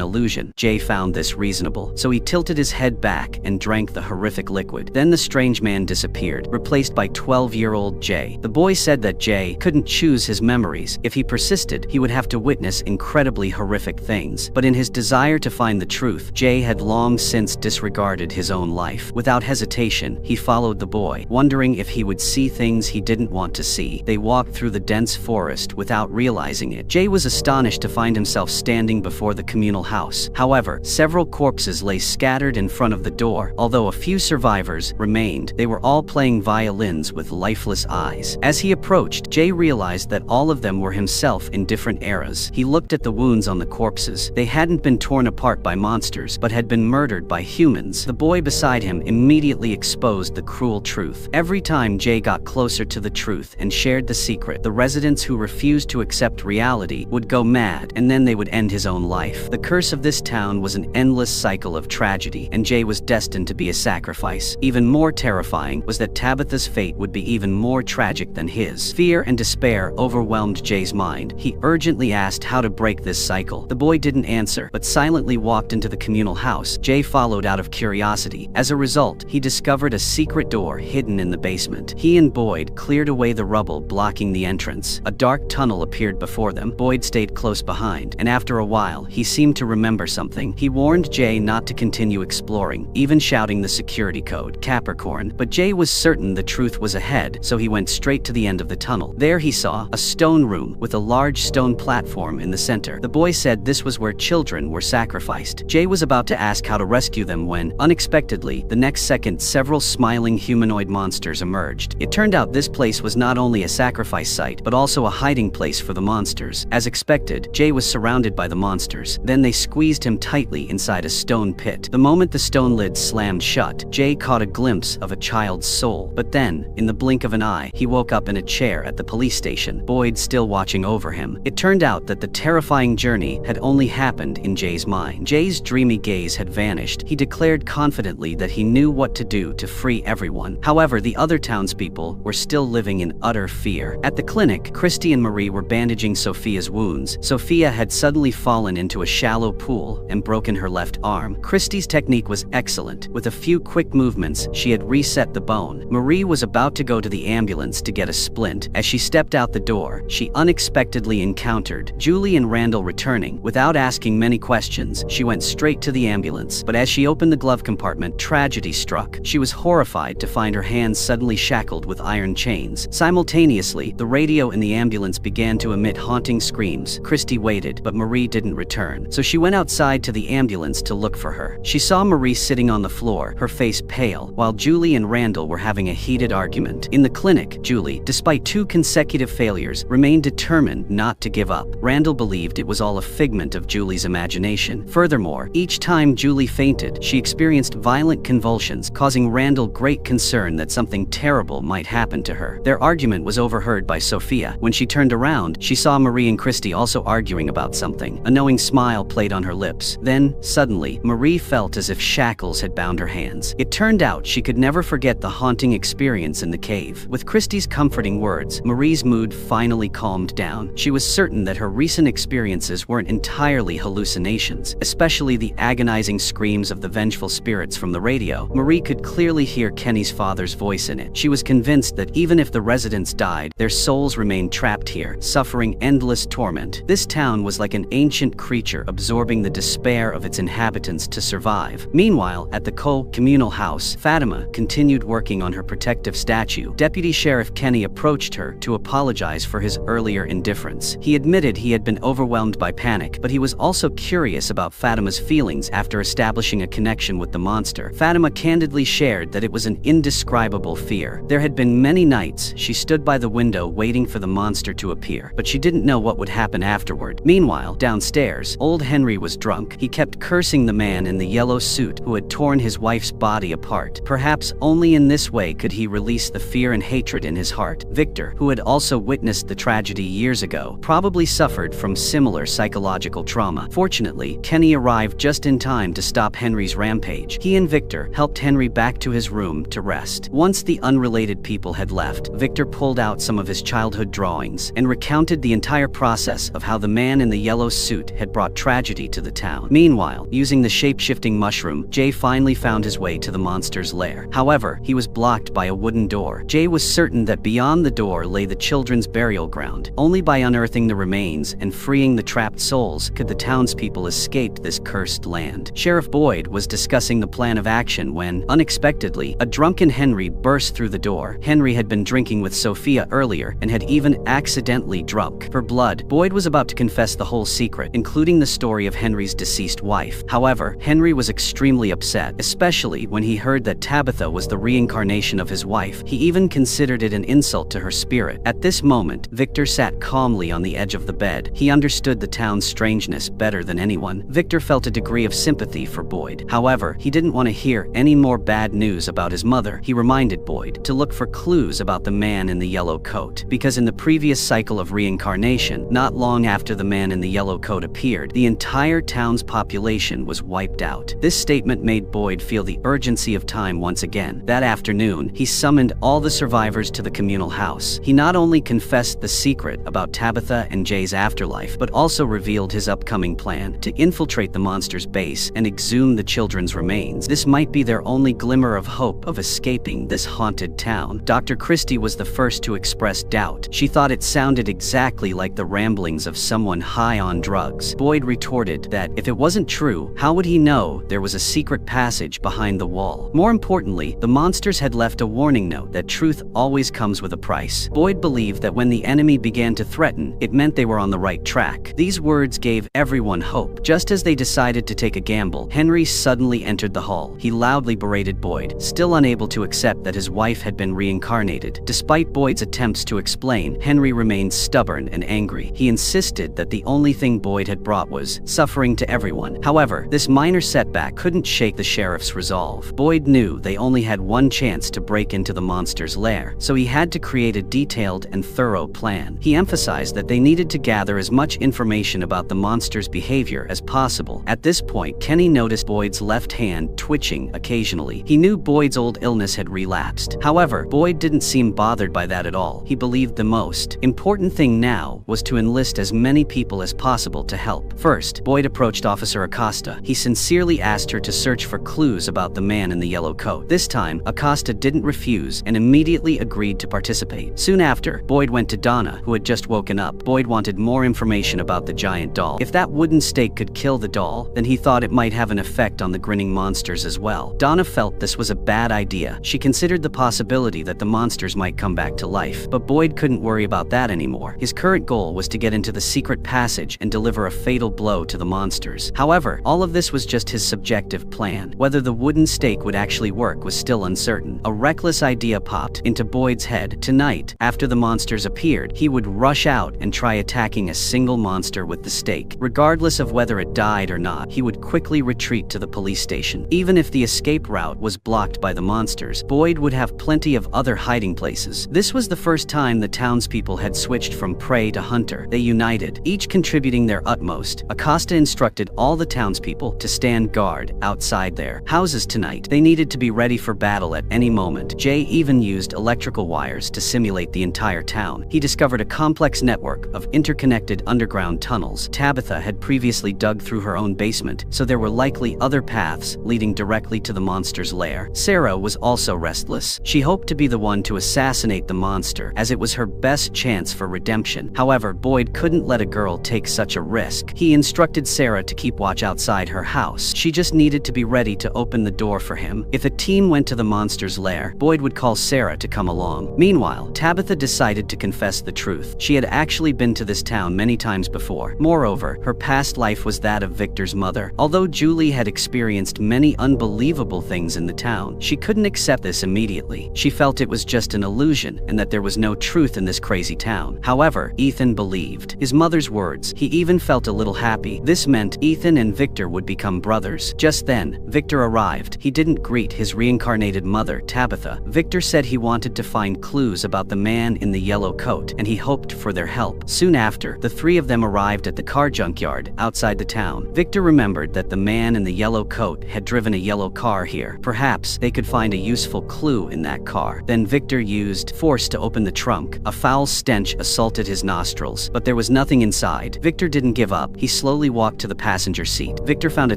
illusion. Jay found this reasonable, so he tilted his head back and drank the horrific liquid. Then the strange man disappeared, replaced by 12-year-old Jay. The boy said that Jay couldn't choose his memories. If he persisted, he would have to witness incredibly horrific things. But in his desire to find the truth, Jay had long since disregarded his own life. Without hesitation, he followed the boy, wondering if he would see things he didn't want to see. They walked through the dense forest without realizing it. Jay was astonished to find himself standing before the communal house. However, several corpses lay scattered in front of the door. Although a few survivors remained, they were all playing violins with lifeless eyes. As he approached, Jay realized that all of them were himself in different eras. He looked at the wounds on the corpses. They hadn't been torn apart by monsters, but had been murdered by humans. The boy beside him immediately exposed the cruel truth. Every time Jay got closer to the truth and shared the secret, the residents who refused to accept reality would go mad, and then they would end his own life. The curse of this town was an endless cycle of tragedy, and Jay was destined to be a sacrifice. Even more terrifying was that Tabitha's fate would be even more tragic than his. Fear and despair overwhelmed Jay's mind. He urgently asked how to break this cycle? The boy didn't answer, but silently walked into the communal house. Jay followed out of curiosity. As a result, he discovered a secret door hidden in the basement. He and Boyd cleared away the rubble blocking the entrance. A dark tunnel appeared before them. Boyd stayed close behind, and after a while, he seemed to remember something. He warned Jay not to continue exploring, even shouting the security code, Capricorn. But Jay was certain the truth was ahead, so he went straight to the end of the tunnel. There he saw a stone room with a large stone platform in the center. The boy said this was where children were sacrificed. Jay was about to ask how to rescue them when, unexpectedly, the next second several smiling humanoid monsters emerged. It turned out this place was not only a sacrifice site, but also a hiding place for the monsters. As expected, Jay was surrounded by the monsters. Then they squeezed him tightly inside a stone pit. The moment the stone lid slammed shut, Jay caught a glimpse of a child's soul. But then, in the blink of an eye, he woke up in a chair at the police station, Boyd still watching over him. It turned out that the terrifying journey had only happened in Jay's mind. Jay's dreamy gaze had vanished. He declared confidently that he knew what to do to free everyone. However, the other townspeople were still living in utter fear. At the clinic, Christy and Marie were bandaging Sophia's wounds. Sophia had suddenly fallen into a shallow pool and broken her left arm. Christy's technique was excellent. With a few quick movements, she had reset the bone. Marie was about to go to the ambulance to get a splint. As she stepped out the door, she unexpectedly encountered Julie and Randall returning. Without asking many questions, she went straight to the ambulance. But as she opened the glove compartment, tragedy struck. She was horrified to find her hands suddenly shackled with iron chains. Simultaneously, the radio in the ambulance began to emit haunting screams. Christy waited, but Marie didn't return. So she went outside to the ambulance to look for her. She saw Marie sitting on the floor, her face pale, while Julie and Randall were having a heated argument. In the clinic, Julie, despite 2 consecutive failures, remained determined not to give up. Randall believed it was all a figment of Julie's imagination. Furthermore, each time Julie fainted, she experienced violent convulsions, causing Randall great concern that something terrible might happen to her. Their argument was overheard by Sophia. When she turned around, she saw Marie and Christy also arguing about something. A knowing smile played on her lips. Then, suddenly, Marie felt as if shackles had bound her hands. It turned out she could never forget the haunting experience in the cave. With Christy's comforting words, Marie's mood finally calmed down. She was certain that her recent experiences weren't entirely hallucinations, especially the agonizing screams of the vengeful spirits from the radio. Marie could clearly hear Kenny's father's voice in it. She was convinced that even if the residents died, their souls remained trapped here, suffering endless torment. This town was like an ancient creature absorbing the despair of its inhabitants to survive. Meanwhile, at the communal house, Fatima continued working on her protective statue. Deputy Sheriff Kenny approached her to apologize for his earlier indifference. He admitted he had been overwhelmed by panic, but he was also curious about Fatima's feelings after establishing a connection with the monster. Fatima candidly shared that it was an indescribable fear. There had been many nights she stood by the window waiting for the monster to appear, but she didn't know what would happen afterward. Meanwhile, downstairs, old Henry was drunk. He kept cursing the man in the yellow suit who had torn his wife's body apart. Perhaps only in this way could he release the fear and hatred in his heart. Victor, who had also witnessed the tragedy years ago, probably suffered from similar psychological trauma. Fortunately, Kenny arrived just in time to stop Henry's rampage. He and Victor helped Henry back to his room to rest. Once the unrelated people had left, Victor pulled out some of his childhood drawings and recounted the entire process of how the man in the yellow suit had brought tragedy to the town. Meanwhile, using the shape-shifting mushroom, Jay finally found his way to the monster's lair. However, he was blocked by a wooden door. Jay was certain that beyond the door lay the children's burial ground. Only by unearthing the remains and freeing the trapped souls could the townspeople escape this cursed land. Sheriff Boyd was discussing the plan of action when, unexpectedly, a drunken Henry burst through the door. Henry had been drinking with Sophia earlier and had even accidentally drunk her blood. Boyd was about to confess the whole secret, including the story of Henry's deceased wife. However, Henry was extremely upset, especially when he heard that Tabitha was the reincarnation of his wife. He even considered it an insult to her spirit. At this moment, Victor sat calmly on the edge of the bed. He understood the town's strangeness better than anyone. Victor felt a degree of sympathy for Boyd. However, he didn't want to hear any more bad news about his mother. He reminded Boyd to look for clues about the man in the yellow coat, because in the previous cycle of reincarnation, not long after the man in the yellow coat appeared, the entire town's population was wiped out. This statement made Boyd feel the urgency of time once again. That afternoon, he summoned all the survivors to the communal house. He not only confessed the secret about Tabitha and Jay's afterlife, life, but also revealed his upcoming plan to infiltrate the monster's base and exhume the children's remains. This might be their only glimmer of hope of escaping this haunted town. Dr. Christie was the first to express doubt. She thought it sounded exactly like the ramblings of someone high on drugs. Boyd retorted that if it wasn't true, how would he know there was a secret passage behind the wall? More importantly, the monsters had left a warning note that truth always comes with a price. Boyd believed that when the enemy began to threaten, it meant they were on the right track. These words gave everyone hope. Just as they decided to take a gamble, Henry suddenly entered the hall. He loudly berated Boyd, still unable to accept that his wife had been reincarnated. Despite Boyd's attempts to explain, Henry remained stubborn and angry. He insisted that the only thing Boyd had brought was suffering to everyone. However, this minor setback couldn't shake the sheriff's resolve. Boyd knew they only had one chance to break into the monster's lair, so he had to create a detailed and thorough plan. He emphasized that they needed to gather as much information about the monster's behavior as possible. At this point, Kenny noticed Boyd's left hand twitching occasionally. He knew Boyd's old illness had relapsed. However, Boyd didn't seem bothered by that at all. He believed the most important thing now was to enlist as many people as possible to help. First, Boyd approached Officer Acosta. He sincerely asked her to search for clues about the man in the yellow coat. This time, Acosta didn't refuse and immediately agreed to participate. Soon after, Boyd went to Donna, who had just woken up. Boyd wanted more information about the giant doll. If that wooden stake could kill the doll, then he thought it might have an effect on the grinning monsters as well. Donna felt this was a bad idea. She considered the possibility that the monsters might come back to life, but Boyd couldn't worry about that anymore. His current goal was to get into the secret passage and deliver a fatal blow to the monsters. However, all of this was just his subjective plan. Whether the wooden stake would actually work was still uncertain. A reckless idea popped into Boyd's head. Tonight, after the monsters appeared, he would rush out and try attacking a single monster with the stake. Regardless of whether it died or not, he would quickly retreat to the police station. Even if the escape route was blocked by the monsters, Boyd would have plenty of other hiding places. This was the first time the townspeople had switched from prey to hunter. They united, each contributing their utmost. Acosta instructed all the townspeople to stand guard outside their houses tonight. They needed to be ready for battle at any moment. Jay even used electrical wires to simulate the entire town. He discovered a complex network of interconnected underground tunnels. Tabitha had previously dug through her own basement, so there were likely other paths leading directly to the monster's lair. Sarah was also restless. She hoped to be the one to assassinate the monster, as it was her best chance for redemption. However, Boyd couldn't let a girl take such a risk. He instructed Sarah to keep watch outside her house. She just needed to be ready to open the door for him. If a team went to the monster's lair, Boyd would call Sarah to come along. Meanwhile, Tabitha decided to confess the truth. She had actually been to this town many times before. Moreover, her past life was that of Victor's mother. Although Julie had experienced many unbelievable things in the town, she couldn't accept this immediately. She felt it was just an illusion and that there was no truth in this crazy town. However, Ethan believed his mother's words. He even felt a little happy. This meant Ethan and Victor would become brothers. Just then, Victor arrived. He didn't greet his reincarnated mother, Tabitha. Victor said he wanted to find clues about the man in the yellow coat, and he hoped for their help. Soon after, the three of them arrived at the car junkyard outside the town. Victor remembered that the man in the yellow coat had driven a yellow car here. Perhaps they could find a useful clue in that car. Then Victor used force to open the trunk. A foul stench assaulted his nostrils, but there was nothing inside. Victor didn't give up. He slowly walked to the passenger seat. Victor found a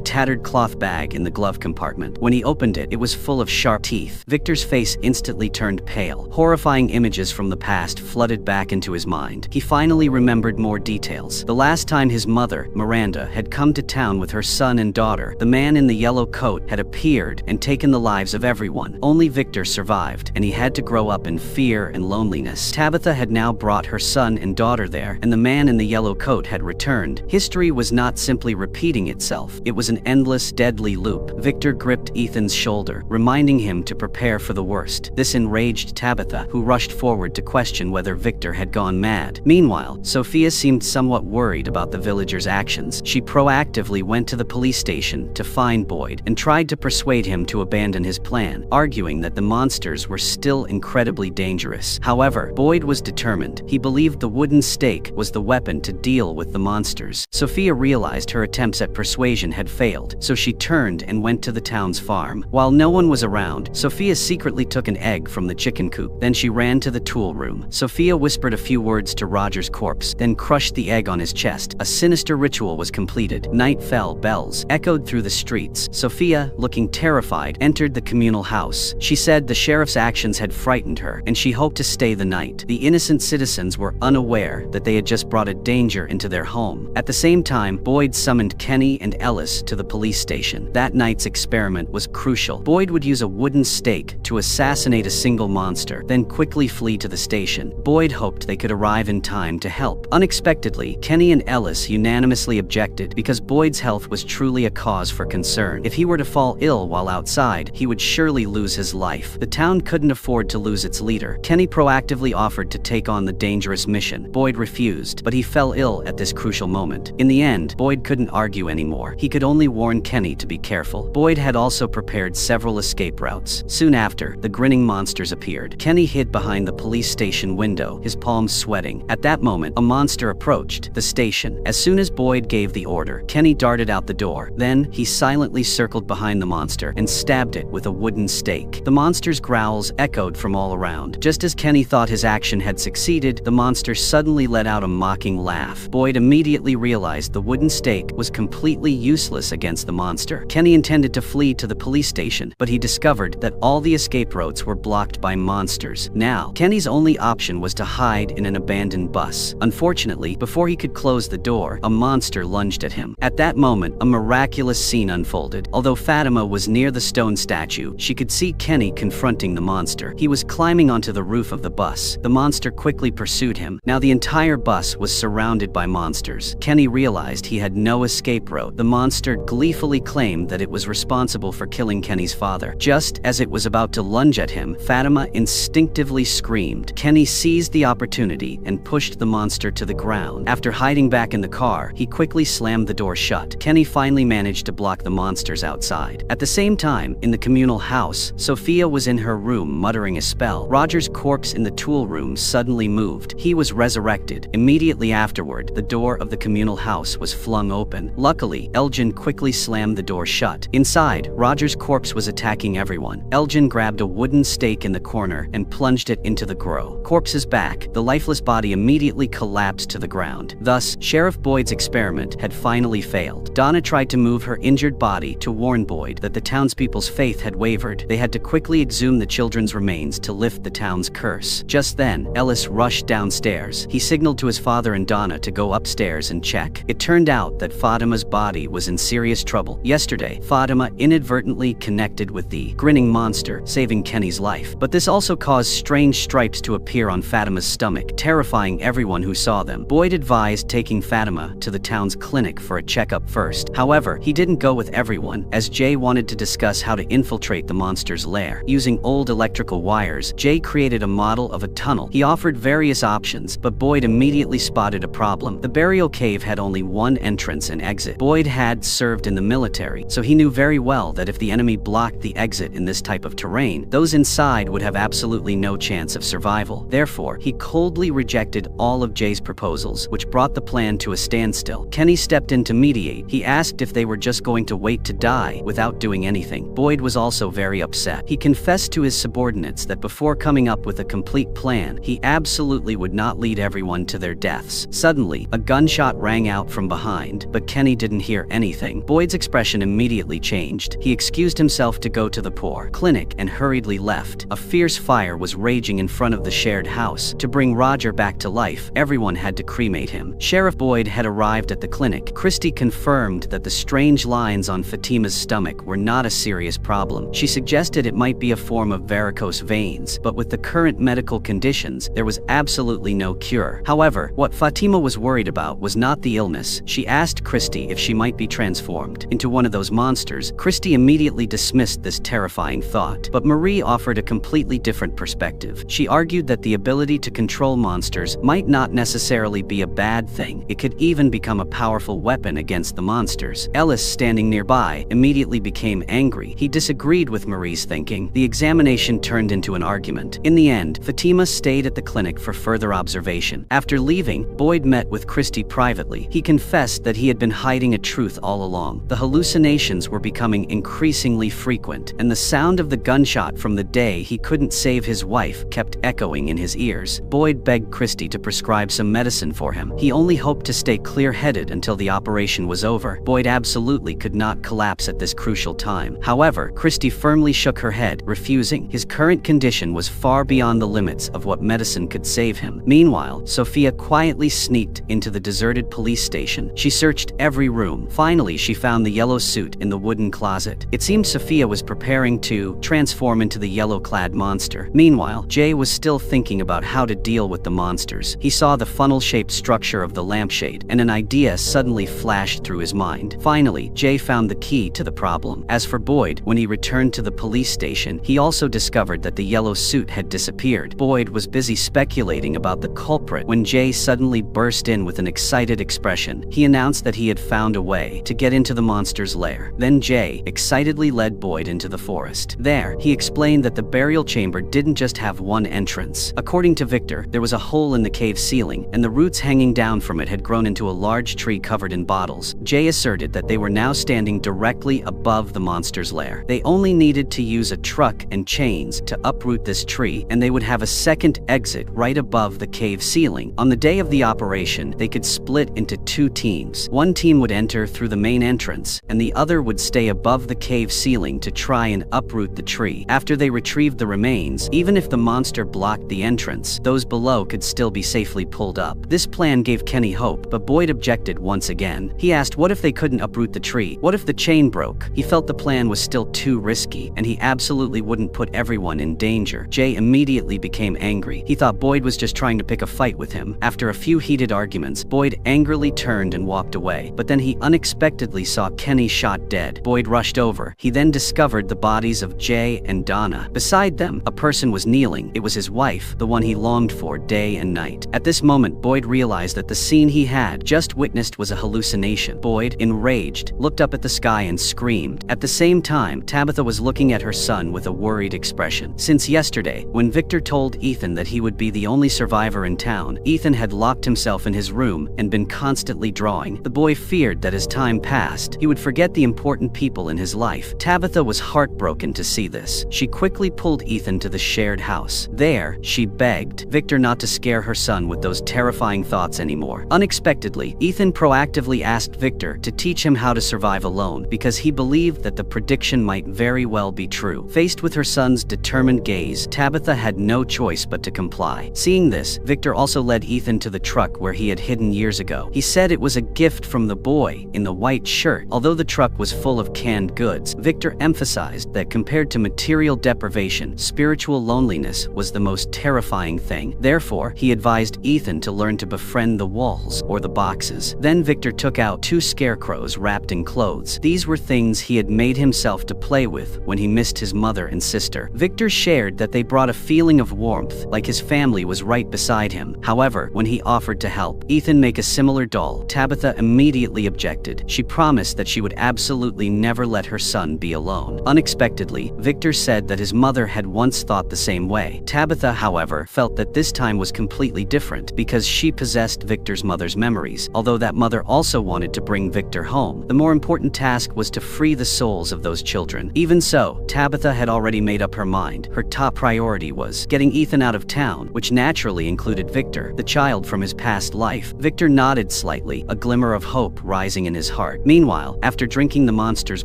tattered cloth bag in the glove compartment. When he opened it, it was full of sharp teeth. Victor's face instantly turned pale. Horrifying images from the past flooded back into his mind. He finally remembered more details. The last time his mother, Miranda, had come to town with her son and daughter, the man in the yellow coat had appeared and taken the lives of everyone. Only Victor survived, and he had to grow up in fear and loneliness. Tabitha had now brought her son and daughter there, and the man in the yellow coat had returned. History was not simply repeating itself. It was an endless, deadly loop. Victor gripped Ethan's shoulder, reminding him to prepare for the worst. This enraged Tabitha, who rushed forward to question whether Victor had gone mad. Meanwhile, Sophia seemed somewhat worried about the villagers' actions. She proactively went to the police station to find Boyd and tried to persuade him to abandon his plan, arguing that the monsters were still incredibly dangerous. However, Boyd was determined. He believed the wooden stake was the weapon to deal with the monsters. Sophia realized her attempts at persuasion had failed, so she turned and went to the town's farm. While no one was around, Sophia secretly took an egg from the chicken coop. Then she ran to the tool room. Sophia whispered a few words to Roger's corpse, then crushed the egg on his chest. A sinister ritual was completed. Night fell, bells echoed through the streets. Sophia, looking terrified, entered the communal house. She said the sheriff's actions had frightened her, and she hoped to stay the night. The innocent citizens were unaware that they had just brought a danger into their home. At the same time, Boyd summoned Kenny and Ellis to the police station. That night's experiment was crucial. Boyd would use a wooden stake to assassinate a single monster, then quickly flee to the station. Boyd hoped they could arrive in time to help. Unexpectedly, Kenny and Ellis unanimously objected because Boyd's health was truly a cause for concern. If he were to fall ill while outside, he would surely lose his life. The town couldn't afford to lose its leader. Kenny proactively offered to take on the dangerous mission. Boyd refused, but he fell ill at this crucial moment. In the end, Boyd couldn't argue anymore. He could only warn Kenny to be careful. Boyd had also prepared several escape routes. Soon after, the grinning monsters appeared. Kenny hid behind the police station window, his palms sweating. At that moment, a monster approached the station. As soon as Boyd gave the order, Kenny darted out the door. Then, he silently circled behind the monster and stabbed it with a wooden stake. The monster's growls echoed from all around. Just as Kenny thought his action had succeeded, the monster suddenly let out a mocking laugh. Boyd immediately realized the wooden stake was completely useless against the monster. Kenny intended to flee to the police station, but he discovered that all the escape routes were blocked by monsters. Now, Kenny's only option was to hide in an abandoned bus. Unfortunately, before he could close the door, a monster lunged at him. At that moment, a miraculous scene unfolded. Although Fatima was near the stone statue, she could see Kenny confronting the monster. He was climbing onto the roof of the bus. The monster quickly pursued him. Now the entire bus was surrounded by monsters. Kenny realized he had no escape route. The monster gleefully claimed that it was responsible for killing Kenny's father. Just as it was about to lunge at him, Fatima instinctively screamed. Kenny seized the opportunity and pushed the monster to the ground. After hiding back in the car, he quickly slammed the door shut. Kenny finally managed to block the monsters outside. At the same time, in the communal house, Sophia was in her room muttering a spell. Roger's corpse in the tool room suddenly moved. He was resurrected. Immediately afterward, the door of the communal house was flung open. Luckily, Elgin quickly slammed the door shut. Inside, Roger's corpse was attacking everyone. Elgin grabbed a wooden stake in the corner and plunged it into the grow. Corpse's back, the lifeless body immediately collapsed to the ground. Thus, Sheriff Boyd's experiment had finally failed. Donna tried to move her injured body to warn Boyd that the townspeople's faith had wavered. They had to quickly exhume the children's remains to lift the town's curse. Just then, Ellis rushed downstairs. He signaled to his father and Donna to go upstairs and check. It turned out that Fatima's body was in serious trouble. Yesterday, Fatima inadvertently connected with the grinning monster, saving Kenny's life. But this also caused strange stripes to appear on Fatima's stomach, terrifying everyone who saw them. Boyd advised taking Fatima to the town's clinic for a checkup first. However, he didn't go with everyone, as Jay wanted to discuss how to infiltrate the monster's lair. Using old electrical wires, Jay created a model of a tunnel. He offered various options, but Boyd immediately spotted a problem. The burial cave had only one entrance and exit. Boyd had served in the military, so he knew very well that if the enemy blocked the exit in this type of terrain, those inside would have absolutely no chance of survival. Therefore, he coldly rejected all of Jay's proposals, which brought the plan to a standstill. Kenny stepped in to mediate. He asked if they were just going to wait to die without doing anything. Boyd was also very upset. He confessed to his subordinates that before coming up with a complete plan, he absolutely would not lead everyone to their deaths. Suddenly, a gunshot rang out from behind, but Kenny didn't hear anything. Boyd's expression immediately changed. He excused himself to go to the poor clinic and hurriedly left. A fierce fire was raging in front of the shared house. To bring Roger back to life, everyone had to cremate him. Sheriff Boyd had arrived at the clinic. Christy confirmed that the strange lines on Fatima's stomach were not a serious problem. She suggested it might be a form of varicose veins, but with the current medical conditions, there was absolutely no cure. However, what Fatima was worried about was not the illness. She asked Christy if she might be transformed into one of those monsters. Christy immediately dismissed this terrifying thought, but Marie offered a completely different perspective. She argued that the ability to control monsters might not necessarily be a bad thing. It could even become a powerful weapon against the monsters. Ellis, standing nearby, immediately became angry. He disagreed with Marie's thinking. The examination turned into an argument. In the end, Fatima stayed at the clinic for further observation. After leaving, Boyd met with Christy privately. He confessed that he had been hiding a truth all along. The hallucinations were becoming increasingly frequent, and the sound of the gunshot from the day he couldn't save his wife kept echoing in his ears. Boyd begged Christy to prescribe some medicine for for him. He only hoped to stay clear-headed until the operation was over. Boyd absolutely could not collapse at this crucial time. However, Christy firmly shook her head, refusing. His current condition was far beyond the limits of what medicine could save him. Meanwhile, Sophia quietly sneaked into the deserted police station. She searched every room. Finally, she found the yellow suit in the wooden closet. It seemed Sophia was preparing to transform into the yellow-clad monster. Meanwhile, Jay was still thinking about how to deal with the monsters. He saw the funnel-shaped structure of the lampshade, and an idea suddenly flashed through his mind. Finally, Jay found the key to the problem. As for Boyd, when he returned to the police station, he also discovered that the yellow suit had disappeared. Boyd was busy speculating about the culprit when Jay suddenly burst in with an excited expression. He announced that he had found a way to get into the monster's lair. Then Jay excitedly led Boyd into the forest. There, he explained that the burial chamber didn't just have one entrance. According to Victor, there was a hole in the cave ceiling, and the roots hanging down from it had grown into a large tree covered in bottles. Jay asserted that they were now standing directly above the monster's lair. They only needed to use a truck and chains to uproot this tree, and they would have a second exit right above the cave ceiling. On the day of the operation, they could split into two teams. One team would enter through the main entrance, and the other would stay above the cave ceiling to try and uproot the tree. After they retrieved the remains, even if the monster blocked the entrance, those below could still be safely pulled up. This plan gave Kenny hope, but Boyd objected once again. He asked what if they couldn't uproot the tree? What if the chain broke? He felt the plan was still too risky, and he absolutely wouldn't put everyone in danger. Jay immediately became angry. He thought Boyd was just trying to pick a fight with him. After a few heated arguments, Boyd angrily turned and walked away, but then he unexpectedly saw Kenny shot dead. Boyd rushed over. He then discovered the bodies of Jay and Donna. Beside them, a person was kneeling. It was his wife, the one he longed for day and night. At this moment, Boyd realized that the scene he had just witnessed was a hallucination. Boyd, enraged, looked up at the sky and screamed. At the same time, Tabitha was looking at her son with a worried expression. Since yesterday, when Victor told Ethan that he would be the only survivor in town, Ethan had locked himself in his room and been constantly drawing. The boy feared that as time passed, he would forget the important people in his life. Tabitha was heartbroken to see this. She quickly pulled Ethan to the shared house. There, she begged Victor not to scare her son with those terrifying thoughts anymore. Unexpectedly, Ethan proactively asked Victor to teach him how to survive alone, because he believed that the prediction might very well be true. Faced with her son's determined gaze, Tabitha had no choice but to comply. Seeing this, Victor also led Ethan to the truck where he had hidden years ago. He said it was a gift from the boy in the white shirt. Although the truck was full of canned goods, Victor emphasized that compared to material deprivation, spiritual loneliness was the most terrifying thing. Therefore, he advised Ethan to learn to befriend the walls or the boxes. Then Victor took out two scarecrows wrapped in clothes. These were things he had made himself to play with when he missed his mother and sister. Victor shared that they brought a feeling of warmth, like his family was right beside him. However, when he offered to help Ethan make a similar doll, Tabitha immediately objected. She promised that she would absolutely never let her son be alone. Unexpectedly, Victor said that his mother had once thought the same way. Tabitha, however, felt that this time was completely different because she possessed Victor's mother's memories. Although that mother also wanted to bring Victor home, the more important task was to free the souls of those children. Even so, Tabitha had already made up her mind. Her top priority was getting Ethan out of town, which naturally included Victor, the child from his past life. Victor nodded slightly, a glimmer of hope rising in his heart. Meanwhile, after drinking the monster's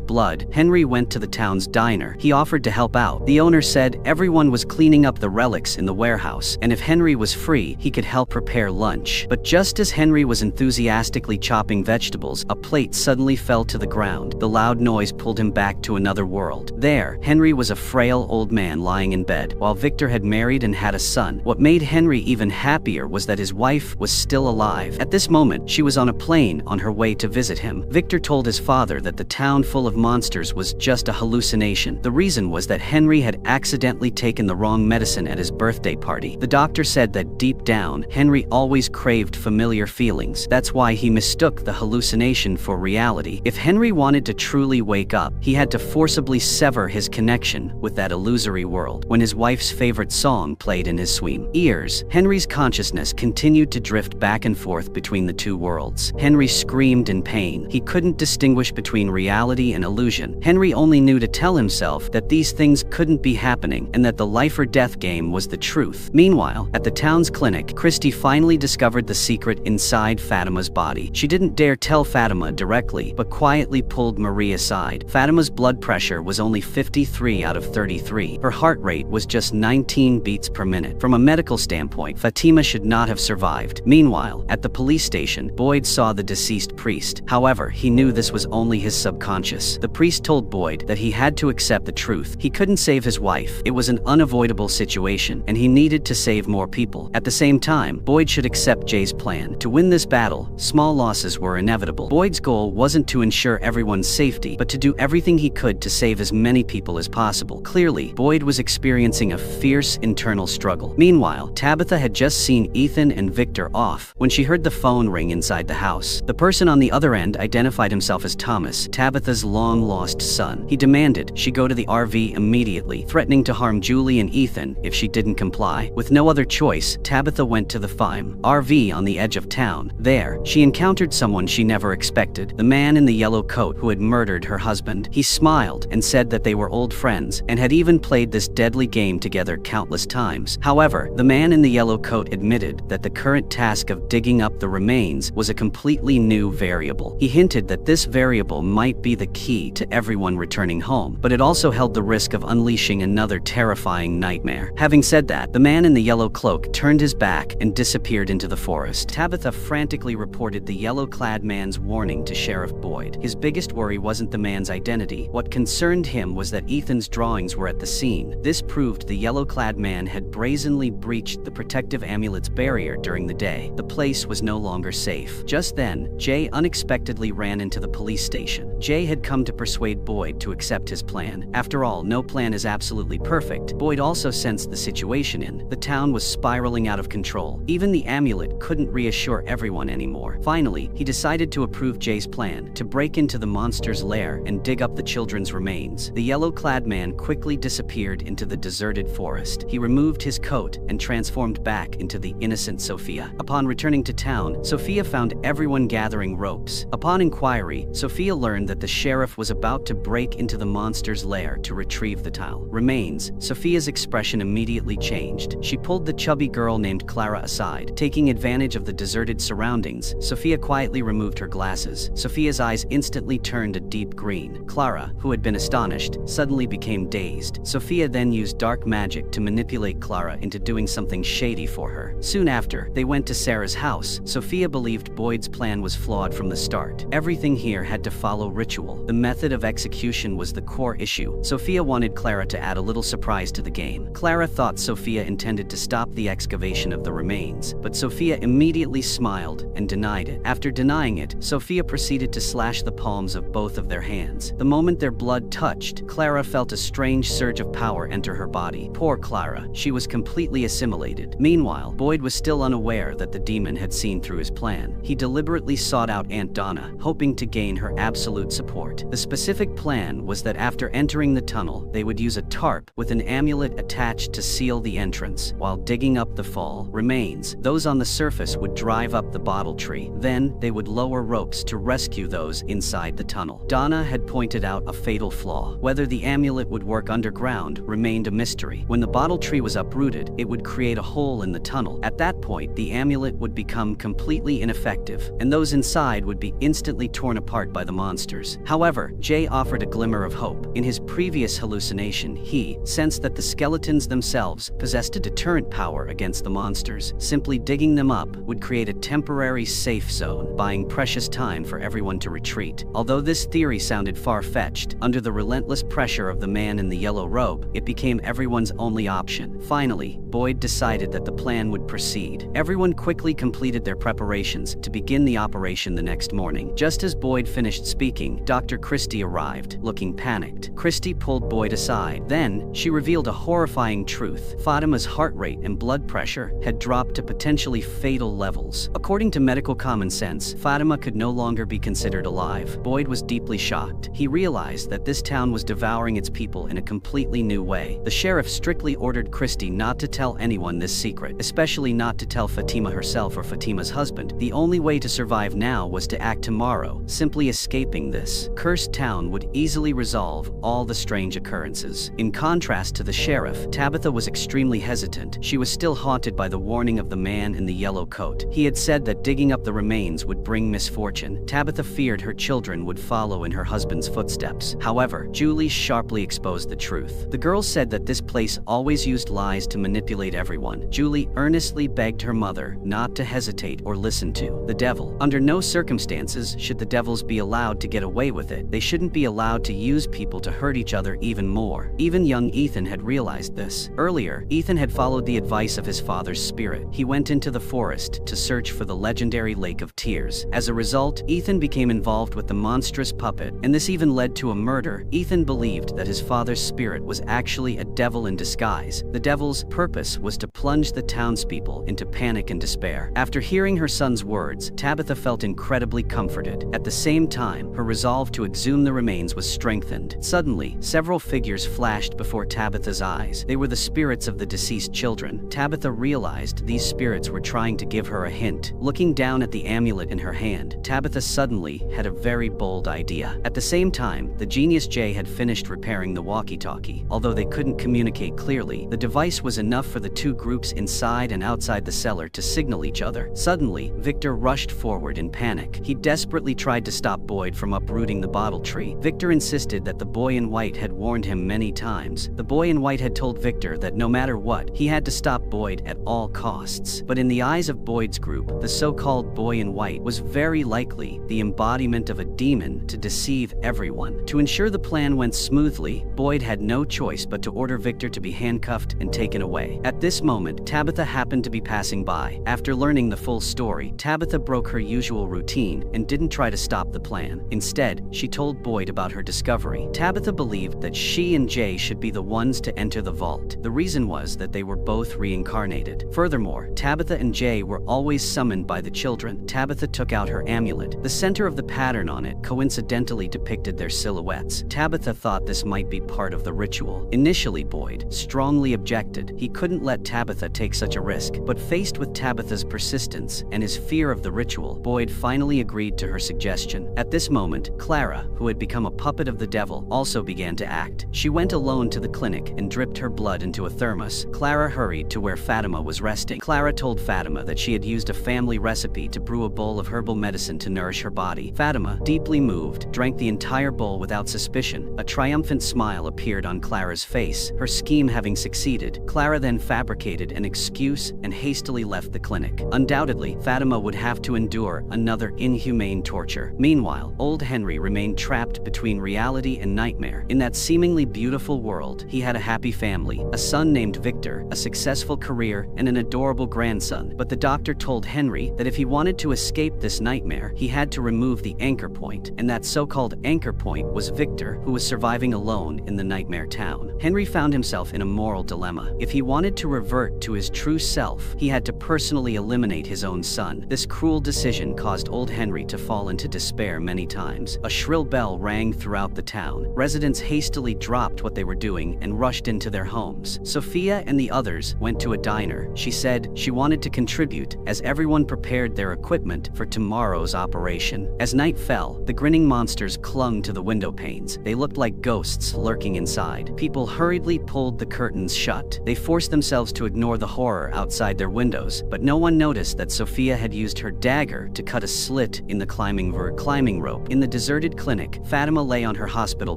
blood, Henry went to the town's diner. He offered to help out. The owner said everyone was cleaning up the relics in the warehouse, and if Henry was free, he could help prepare lunch. But just as Henry was enthusiastically chopping vegetables, a plate suddenly fell to the ground. The loud noise pulled him back to another world. There, Henry was a frail old man lying in bed, while Victor had married and had a son. What made Henry even happier was that his wife was still alive. At this moment, she was on a plane on her way to visit him. Victor told his father that the town full of monsters was just a hallucination. The reason was that Henry had accidentally taken the wrong medicine at his birthday party. The doctor said that deep down, Henry always craved familiar feelings. That's why he mistook the hallucination for reality. If Henry wanted to truly wake up, he had to forcibly sever his connection with that illusory world. When his wife's favorite song played in his swim ears, Henry's consciousness continued to drift back and forth between the two worlds. Henry screamed in pain. He couldn't distinguish between reality and illusion. Henry only knew to tell himself that these things couldn't be happening and that the life or death game was the truth. Meanwhile, at the town's clinic, Christy finally discovered discovered the secret inside Fatima's body. She didn't dare tell Fatima directly, but quietly pulled Marie aside. Fatima's blood pressure was only 53 out of 33. Her heart rate was just 19 beats per minute. From a medical standpoint, Fatima should not have survived. Meanwhile, at the police station, Boyd saw the deceased priest. However, he knew this was only his subconscious. The priest told Boyd that he had to accept the truth. He couldn't save his wife. It was an unavoidable situation, and he needed to save more people. At the same time, Boyd should accept Jay's plan. To win this battle, small losses were inevitable. Boyd's goal wasn't to ensure everyone's safety, but to do everything he could to save as many people as possible. Clearly, Boyd was experiencing a fierce internal struggle. Meanwhile, Tabitha had just seen Ethan and Victor off when she heard the phone ring inside the house. The person on the other end identified himself as Thomas, Tabitha's long-lost son. He demanded she go to the RV immediately, threatening to harm Julie and Ethan if she didn't comply. With no other choice, Tabitha went to the RV on the edge of town. There, she encountered someone she never expected, the man in the yellow coat who had murdered her husband. He smiled and said that they were old friends and had even played this deadly game together countless times. However, the man in the yellow coat admitted that the current task of digging up the remains was a completely new variable. He hinted that this variable might be the key to everyone returning home, but it also held the risk of unleashing another terrifying nightmare. Having said that, the man in the yellow cloak turned his back and disappeared into the forest. Tabitha frantically reported the yellow-clad man's warning to Sheriff Boyd. His biggest worry wasn't the man's identity. What concerned him was that Ethan's drawings were at the scene. This proved the yellow-clad man had brazenly breached the protective amulet's barrier during the day. The place was no longer safe. Just then, Jay unexpectedly ran into the police station. Jay had come to persuade Boyd to accept his plan. After all, no plan is absolutely perfect. Boyd also sensed the situation the town was spiraling out of control. Even the amulet couldn't reassure everyone anymore. Finally, he decided to approve Jay's plan to break into the monster's lair and dig up the children's remains. The yellow-clad man quickly disappeared into the deserted forest. He removed his coat and transformed back into the innocent Sophia. Upon returning to town, Sophia found everyone gathering ropes. Upon inquiry, Sophia learned that the sheriff was about to break into the monster's lair to retrieve the remains. Sophia's expression immediately changed. She pulled the chubby girl named Clara aside. Taking advantage of the deserted surroundings, Sophia quietly removed her glasses. Sophia's eyes instantly turned a deep green. Clara, who had been astonished, suddenly became dazed. Sophia then used dark magic to manipulate Clara into doing something shady for her. Soon after, they went to Sarah's house. Sophia believed Boyd's plan was flawed from the start. Everything here had to follow ritual. The method of execution was the core issue. Sophia wanted Clara to add a little surprise to the game. Clara thought Sophia intended to stop the excavation of the remains, but Sophia immediately smiled and denied it. After denying it, Sophia proceeded to slash the palms of both of their hands. The moment their blood touched, Clara felt a strange surge of power enter her body. Poor Clara, she was completely assimilated. Meanwhile, Boyd was still unaware that the demon had seen through his plan. He deliberately sought out Aunt Donna, hoping to gain her absolute support. The specific plan was that after entering the tunnel, they would use a tarp with an amulet attached to seal the entrance. While digging up the remains, those on the surface would drive up the bottle tree. Then, they would lower ropes to rescue those inside the tunnel. Donna had pointed out a fatal flaw. Whether the amulet would work underground remained a mystery. When the bottle tree was uprooted, it would create a hole in the tunnel. At that point, the amulet would become completely ineffective, and those inside would be instantly torn apart by the monsters. However, Jay offered a glimmer of hope. In his previous hallucination, he sensed that the skeletons themselves possessed a deterrent power against the monsters. Simply digging them up would create a temporary safe zone, buying precious time for everyone to retreat. Although this theory sounded far-fetched, under the relentless pressure of the man in the yellow robe, it became everyone's only option. Finally, Boyd decided that the plan would proceed. Everyone quickly completed their preparations to begin the operation the next morning. Just as Boyd finished speaking, Dr. Christie arrived, looking panicked. Christie pulled Boyd aside. Then, she revealed a horrifying truth. Fatima's heart rate and blood pressure had dropped to potentially fatal levels. According to medical common sense, Fatima could no longer be considered alive. Boyd was deeply shocked. He realized that this town was devouring its people in a completely new way. The sheriff strictly ordered Christie not to tell anyone this secret, especially not to tell Fatima herself or Fatima's husband. The only way to survive now was to act tomorrow, simply escaping this cursed town would easily resolve all the strange occurrences. In contrast to the sheriff, Tabitha was extremely hesitant. She was still haunted by the warning of the man in the yellow coat. He had said that digging up the remains would bring misfortune. Tabitha feared her children would follow in her husband's footsteps. However, Julie sharply exposed the truth. The girl said that this place always used lies to manipulate everyone. Julie earnestly begged her mother not to hesitate or listen to the devil. Under no circumstances should the devils be allowed to get away with it. They shouldn't be allowed to use people to hurt each other even more. Even young Ethan had realized this. Earlier, Ethan had followed the advice of his father's spirit. He went into the forest to search for the legendary Lake of Tears. As a result, Ethan became involved with the monstrous puppet, and this even led to a murder. Ethan believed that his father's spirit was actually a devil in disguise. The devil's purpose was to plunge the townspeople into panic and despair. After hearing her son's words, Tabitha felt incredibly comforted. At the same time, her resolve to exhume the remains was strengthened. Suddenly, several figures flashed before Tabitha's eyes. They were the spirits of the deceased children. Tabitha realized these spirits were trying to give her a hint. Looking down at the amulet in her hand, Tabitha suddenly had a very bold idea. At the same time, the genius Jay had finished repairing the walkie-talkie. Although they couldn't communicate clearly, the device was enough for the two groups inside and outside the cellar to signal each other. Suddenly, Victor rushed forward in panic. He desperately tried to stop Boyd from uprooting the bottle tree. Victor insisted that the boy in white had warned him many times. The boy in white had told Victor that no matter what, he had to stop Boyd at all costs. But in the eyes of Boyd's group, the so-called boy in white was very likely the embodiment of a demon to deceive everyone. To ensure the plan went smoothly, Boyd had no choice but to order Victor to be handcuffed and taken away. At this moment, Tabitha happened to be passing by. After learning the full story, Tabitha broke her usual routine and didn't try to stop the plan. Instead, she told Boyd about her discovery. Tabitha believed that she and Jay should be the ones to enter the vault. The reason was that they were both reincarnated. Furthermore, Tabitha and Jay were always summoned by the children. Tabitha took out her amulet. The center of the pattern on it coincidentally depicted their silhouettes. Tabitha thought this might be part of the ritual. Initially, Boyd strongly objected. He couldn't let Tabitha take such a risk, but faced with Tabitha's persistence and his fear of the ritual, Boyd finally agreed to her suggestion. At this moment, Clara, who had become a puppet of the devil, also began to act. She went alone to the clinic and dripped her blood into a thermos. Clara hurried to where Fatima was resting. Clara told Fatima that she had used a family recipe to brew a bowl of herbal medicine to nourish her body. Fatima, deeply moved, drank the entire bowl without suspicion. A triumphant smile appeared on Clara's face. Her scheme having succeeded, Clara then fabricated an excuse and hastily left the clinic. Undoubtedly, Fatima would have to endure another inhumane torture. Meanwhile, old Henry remained trapped between reality and nightmare. In that seemingly beautiful world, he had a happy family, a son named Victor, a successful career, and an adorable grandson. But the doctor told Henry that if he wanted to escape this nightmare, he had to remove the anchor point, and that so-called anchor point was Victor, who was surviving alone in the nightmare town. Henry found himself in a moral dilemma. If he wanted to revert to his true self, he had to personally eliminate his own son. This cruel decision caused old Henry to fall into despair many times. A shrill bell rang throughout the town. Residents hastily dropped what they were doing and rushed into their homes. Sophia and the others went to a diner. She said she wanted to contribute as everyone prepared their equipment for tomorrow's operation. As night fell, the grinning monsters clung to the window panes. They looked like ghosts lurking inside. People hurriedly pulled the curtains shut. They forced themselves to ignore the horror outside their windows, but no one noticed that Sophia had used her dagger to cut a slit in the climbing rope. In the deserted clinic, Fatima lay on her hospital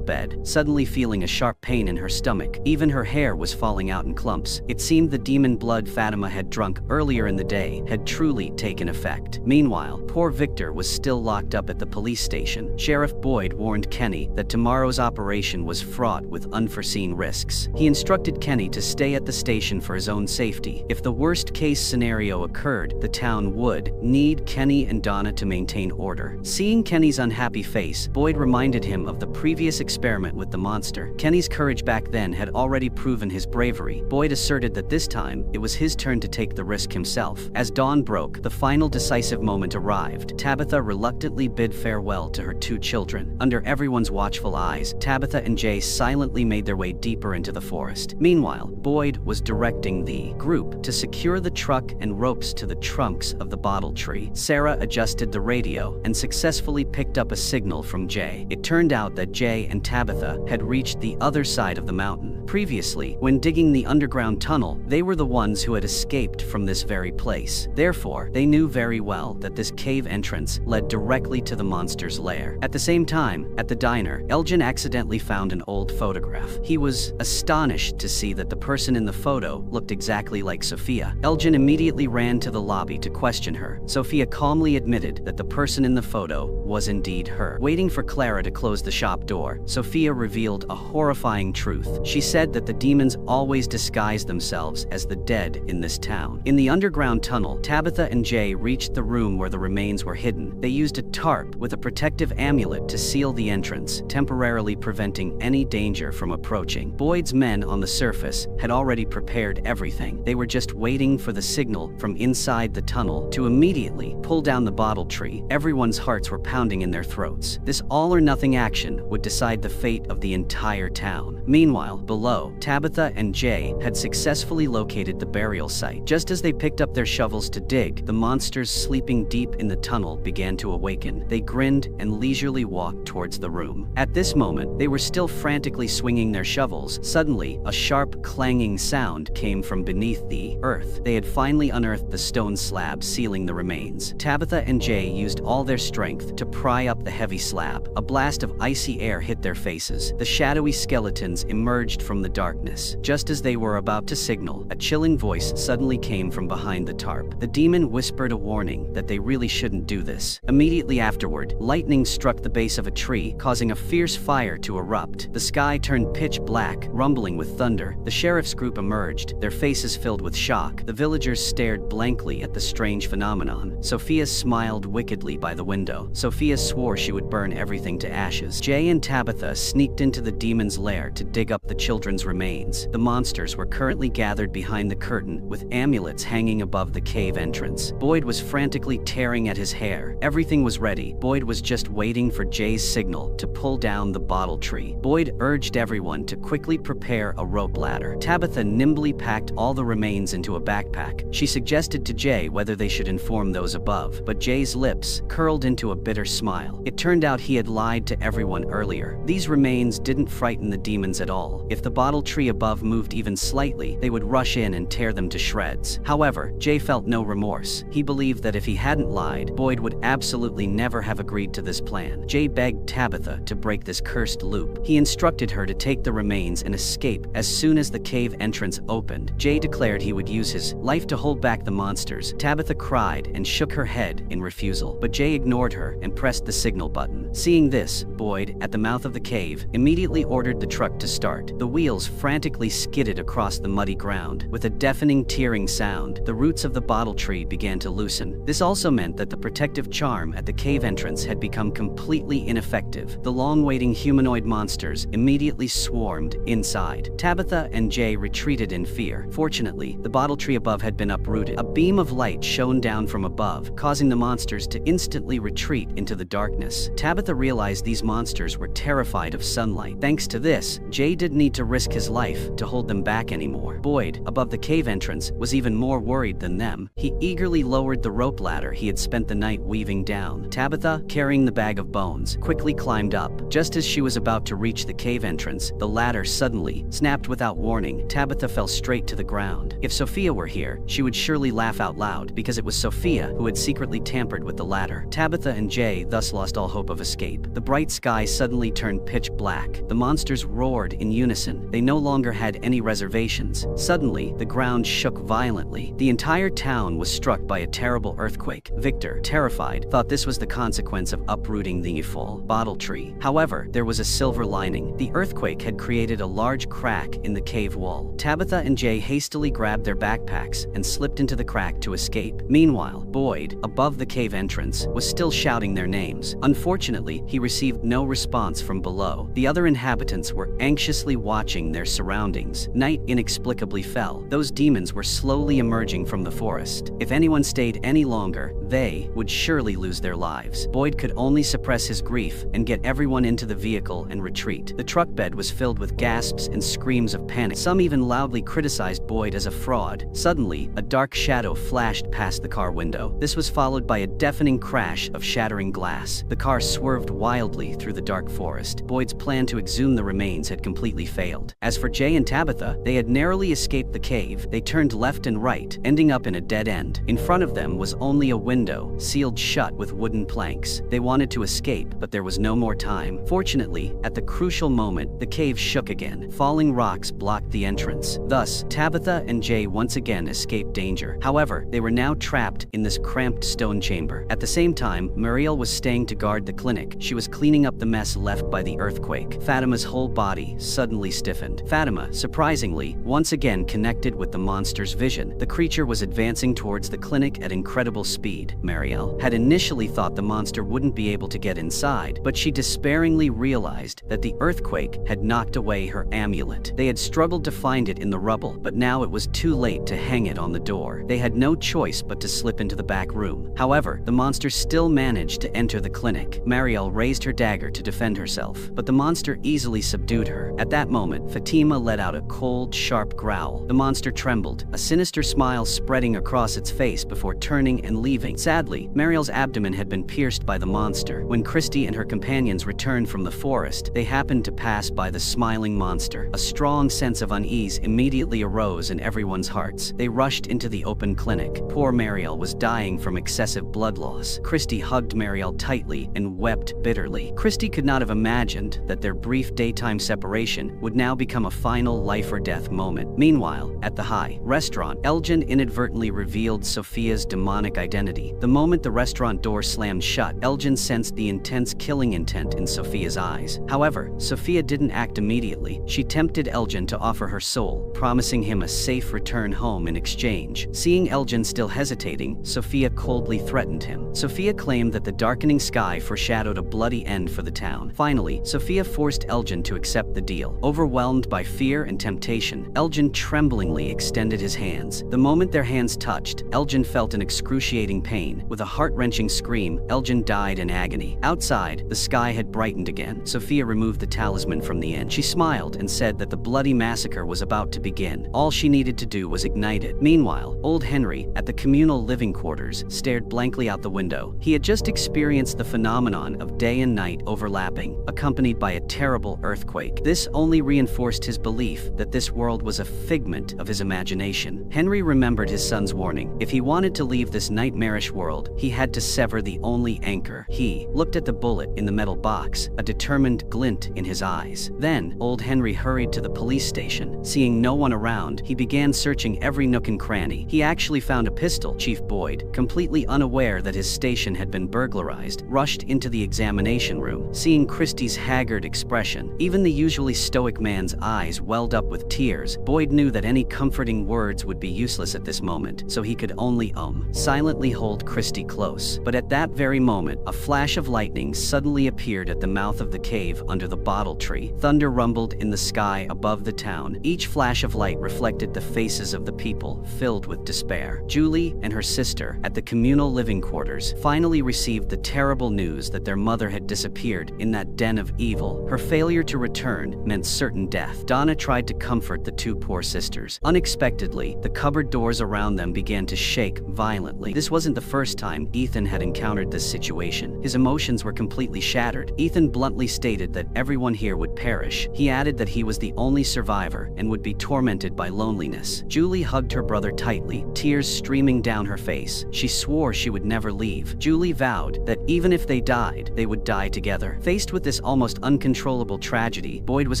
bed, suddenly feeling a sharp pain in her stomach. Even her hair was falling out in clumps. It seemed the demon blood Fatima had drunk earlier in the day had truly taken effect. Meanwhile, poor Victor was still locked up at the police station. Sheriff Boyd warned Kenny that tomorrow's operation was fraught with unforeseen risks. He instructed Kenny to stay at the station for his own safety. If the worst-case scenario occurred, the town would need Kenny and Donna to maintain order. Seeing Kenny's unhappy face, Boyd reminded him of the previous experiment with the monster. Kenny's courage back then had already proven his bravery. Boyd asserted that this time, it was his turn to take the risk himself. As dawn broke, the final decisive moment arrived. Tabitha reluctantly bid farewell to her two children. Under everyone's watchful eyes, Tabitha and Jay silently made their way deeper into the forest. Meanwhile, Boyd was directing the group to secure the truck and ropes to the trunks of the bottle tree. Sarah adjusted the radio and successfully picked up a signal from Jay. It turned out that Jay and Tabitha had reached the other side of the mountain. Previously, when digging the underground tunnel, they were the ones who had escaped from this very place. Therefore, they knew very well that this cave entrance led directly to the monster's lair. At the same time, at the diner, Elgin accidentally found an old photograph. He was astonished to see that the person in the photo looked exactly like Sophia. Elgin immediately ran to the lobby to question her. Sophia calmly admitted that the person in the photo was indeed her. Waiting for Clara to close the shop door, Sophia revealed a horrifying truth. She said that the demons always disguise themselves as the dead in this town. In the underground tunnel, Tabitha and Jay reached the room where the remains were hidden. They used a tarp with a protective amulet to seal the entrance, temporarily preventing any danger from approaching. Boyd's men on the surface had already prepared everything. They were just waiting for the signal from inside the tunnel to immediately pull down the bottle tree. Everyone's hearts were pounding in their throats. This all-or-nothing action would decide the fate of the entire town. Meanwhile, below, Tabitha and Jay had successfully located the burial site. Just as they picked up their shovels to dig, the monsters sleeping deep in the tunnel began to awaken. They grinned and leisurely walked towards the room. At this moment, they were still frantically swinging their shovels. Suddenly, a sharp, clanging sound came from beneath the earth. They had finally unearthed the stone slab sealing the remains. Tabitha and Jay used all their strength to pry up the heavy slab. A blast of icy air hit their faces. The shadowy skeletons emerged from the darkness. Just as they were about to signal, a chilling voice suddenly came from behind the tarp. The demon whispered a warning that they really shouldn't do this. Immediately afterward, lightning struck the base of a tree, causing a fierce fire to erupt. The sky turned pitch black, rumbling with thunder. The sheriff's group emerged, their faces filled with shock. The villagers stared blankly at the strange phenomenon. Sophia smiled wickedly by the window. Sophia swore she would burn everything to ashes. Jay and Tabitha sneaked into the demon's lair to dig up the children's remains. The monsters were currently gathered behind the curtain, with amulets hanging above the cave entrance. Boyd was frantically tearing at his hair. Everything was ready. Boyd was just waiting for Jay's signal to pull down the bottle tree. Boyd urged everyone to quickly prepare a rope ladder. Tabitha nimbly packed all the remains into a backpack. She suggested to Jay whether they should inform those above, but Jay's lips curled into a bitter smile. It turned out he had lied to everyone earlier. These remains didn't frighten the demons at all. If the bottle tree above moved even slightly, they would rush in and tear them to shreds. However, Jay felt no remorse. He believed that if he hadn't lied, Boyd would absolutely never have agreed to this plan. Jay begged Tabitha to break this cursed loop. He instructed her to take the remains and escape as soon as the cave entrance opened. Jay declared he would use his life to hold back the monsters. Tabitha cried and shook her head in refusal, but Jay ignored her and pressed the signal button. Seeing this, Boyd, at the mouth of the cave, immediately ordered the truck to start. The wheels frantically skidded across the muddy ground. With a deafening tearing sound, the roots of the bottle tree began to loosen. This also meant that the protective charm at the cave entrance had become completely ineffective. The long-waiting humanoid monsters immediately swarmed inside. Tabitha and Jay retreated in fear. Fortunately, the bottle tree above had been uprooted. A beam of light shone down from above, causing the monsters to instantly retreat into the darkness. Tabitha realized these monsters were terrified of sunlight. Thanks to this, Jay didn't need to risk his life to hold them back anymore. Boyd, above the cave entrance, was even more worried than them. He eagerly lowered the rope ladder he had spent the night weaving down. Tabitha, carrying the bag of bones, quickly climbed up. Just as she was about to reach the cave entrance, the ladder suddenly snapped without warning. Tabitha fell straight to the ground. If Sophia were here, she would surely laugh out loud, because it was Sophia who had secretly tampered with the ladder. Tabitha and Jay thus lost all hope of escape. The bright sky suddenly turned pitch black. The monsters roared in unison. They no longer had any reservations. Suddenly, the ground shook violently. The entire town was struck by a terrible earthquake. Victor, terrified, thought this was the consequence of uprooting the full bottle tree. However, there was a silver lining. The earthquake had created a large crack in the cave wall. Tabitha and Jay hastily grabbed their backpacks and slipped into the crack to escape. Meanwhile, Boyd, above the cave entrance, was still shouting their names. Unfortunately, he received no response from below. The other inhabitants were anxiously watching watching their surroundings. Night inexplicably fell. Those demons were slowly emerging from the forest. If anyone stayed any longer, they would surely lose their lives. Boyd could only suppress his grief and get everyone into the vehicle and retreat. The truck bed was filled with gasps and screams of panic. Some even loudly criticized Boyd as a fraud. Suddenly, a dark shadow flashed past the car window. This was followed by a deafening crash of shattering glass. The car swerved wildly through the dark forest. Boyd's plan to exhume the remains had completely failed. As for Jay and Tabitha, they had narrowly escaped the cave. They turned left and right, ending up in a dead end. In front of them was only a window, sealed shut with wooden planks. They wanted to escape, but there was no more time. Fortunately, at the crucial moment, the cave shook again. Falling rocks blocked the entrance. Thus, Tabitha and Jay once again escaped danger. However, they were now trapped in this cramped stone chamber. At the same time, Muriel was staying to guard the clinic. She was cleaning up the mess left by the earthquake. Fatima's whole body suddenly stiffened. Fatima, surprisingly, once again connected with the monster's vision. The creature was advancing towards the clinic at incredible speed. Muriel had initially thought the monster wouldn't be able to get inside, but she despairingly realized that the earthquake had knocked away her amulet. They had struggled to find it in the rubble, but now it was too late to hang it on the door. They had no choice but to slip into the back room. However, the monster still managed to enter the clinic. Mariel raised her dagger to defend herself, but the monster easily subdued her. At that moment, Fatima let out a cold, sharp growl. The monster trembled, a sinister smile spreading across its face before turning and leaving. Sadly, Mariel's abdomen had been pierced by the monster. When Christy and her companions returned from the forest, they happened to pass by the smiling monster. A strong sense of unease immediately arose in everyone's hearts. They rushed into the open clinic. Poor Mariel was dying from excessive blood loss. Christy hugged Mariel tightly and wept bitterly. Christy could not have imagined that their brief daytime separation would now become a final life-or-death moment. Meanwhile, at the high restaurant, Elgin inadvertently revealed Sophia's demonic identity. The moment the restaurant door slammed shut, Elgin sensed the intense killing intent in Sophia's eyes. However, Sophia didn't act immediately. She tempted Elgin to offer her soul, promising him a safe return home in exchange. Seeing Elgin still hesitating, Sophia coldly threatened him. Sophia claimed that the darkening sky foreshadowed a bloody end for the town. Finally, Sophia forced Elgin to accept the deal. Overwhelmed by fear and temptation, Elgin tremblingly extended his hands. The moment their hands touched, Elgin felt an excruciating pain. With a heart-wrenching scream, Elgin died in agony. Outside, the sky had brightened again. Sophia removed the talisman from the end. She smiled and said that the bloody massacre was about to begin. All she needed to do was ignite it. Meanwhile, old Henry, at the communal living quarters, stared blankly out the window. He had just experienced the phenomenon of day and night overlapping, accompanied by a terrible earthquake. This only reinforced his belief that this world was a figment of his imagination. Henry remembered his son's warning. If he wanted to leave this nightmarish world, he had to sever the only anchor. He looked at the bullet in the metal box, a determined glint in his eyes. Then, old Henry hurried to the police station. Seeing no one around, he began searching every nook and cranny. He actually found a pistol. Chief Boyd, completely unaware that his station had been burglarized, rushed into the examination room. Seeing Christie's haggard expression, even the usually stoic man's eyes welled up with tears. Boyd knew that any comforting words would be useless at this moment, so he could only silently hold Christie close. But at that very moment, a flash of lightning suddenly appeared at the mouth of the cave under the bottle tree. Thunder rumbled in the sky above the town. Each flash of light reflected the faces of the people, filled with despair. Julie and her sister, at the communal living quarters, finally received the terrible news that their mother had disappeared in that den of evil. Her failure to return meant certain death. Donna tried to comfort the two poor sisters. Unexpectedly, the cupboard doors around them began to shake violently. This wasn't the first time Ethan had encountered this situation. His emotions were completely shattered. Ethan bluntly stated that everyone here would perish. He added that he was the only survivor and would be tormented by loneliness. Julie hugged her brother tightly, tears streaming down her face. She swore she would never leave. Julie vowed that even if they died, they would die together. Faced with this almost uncontrollable tragedy, Boyd was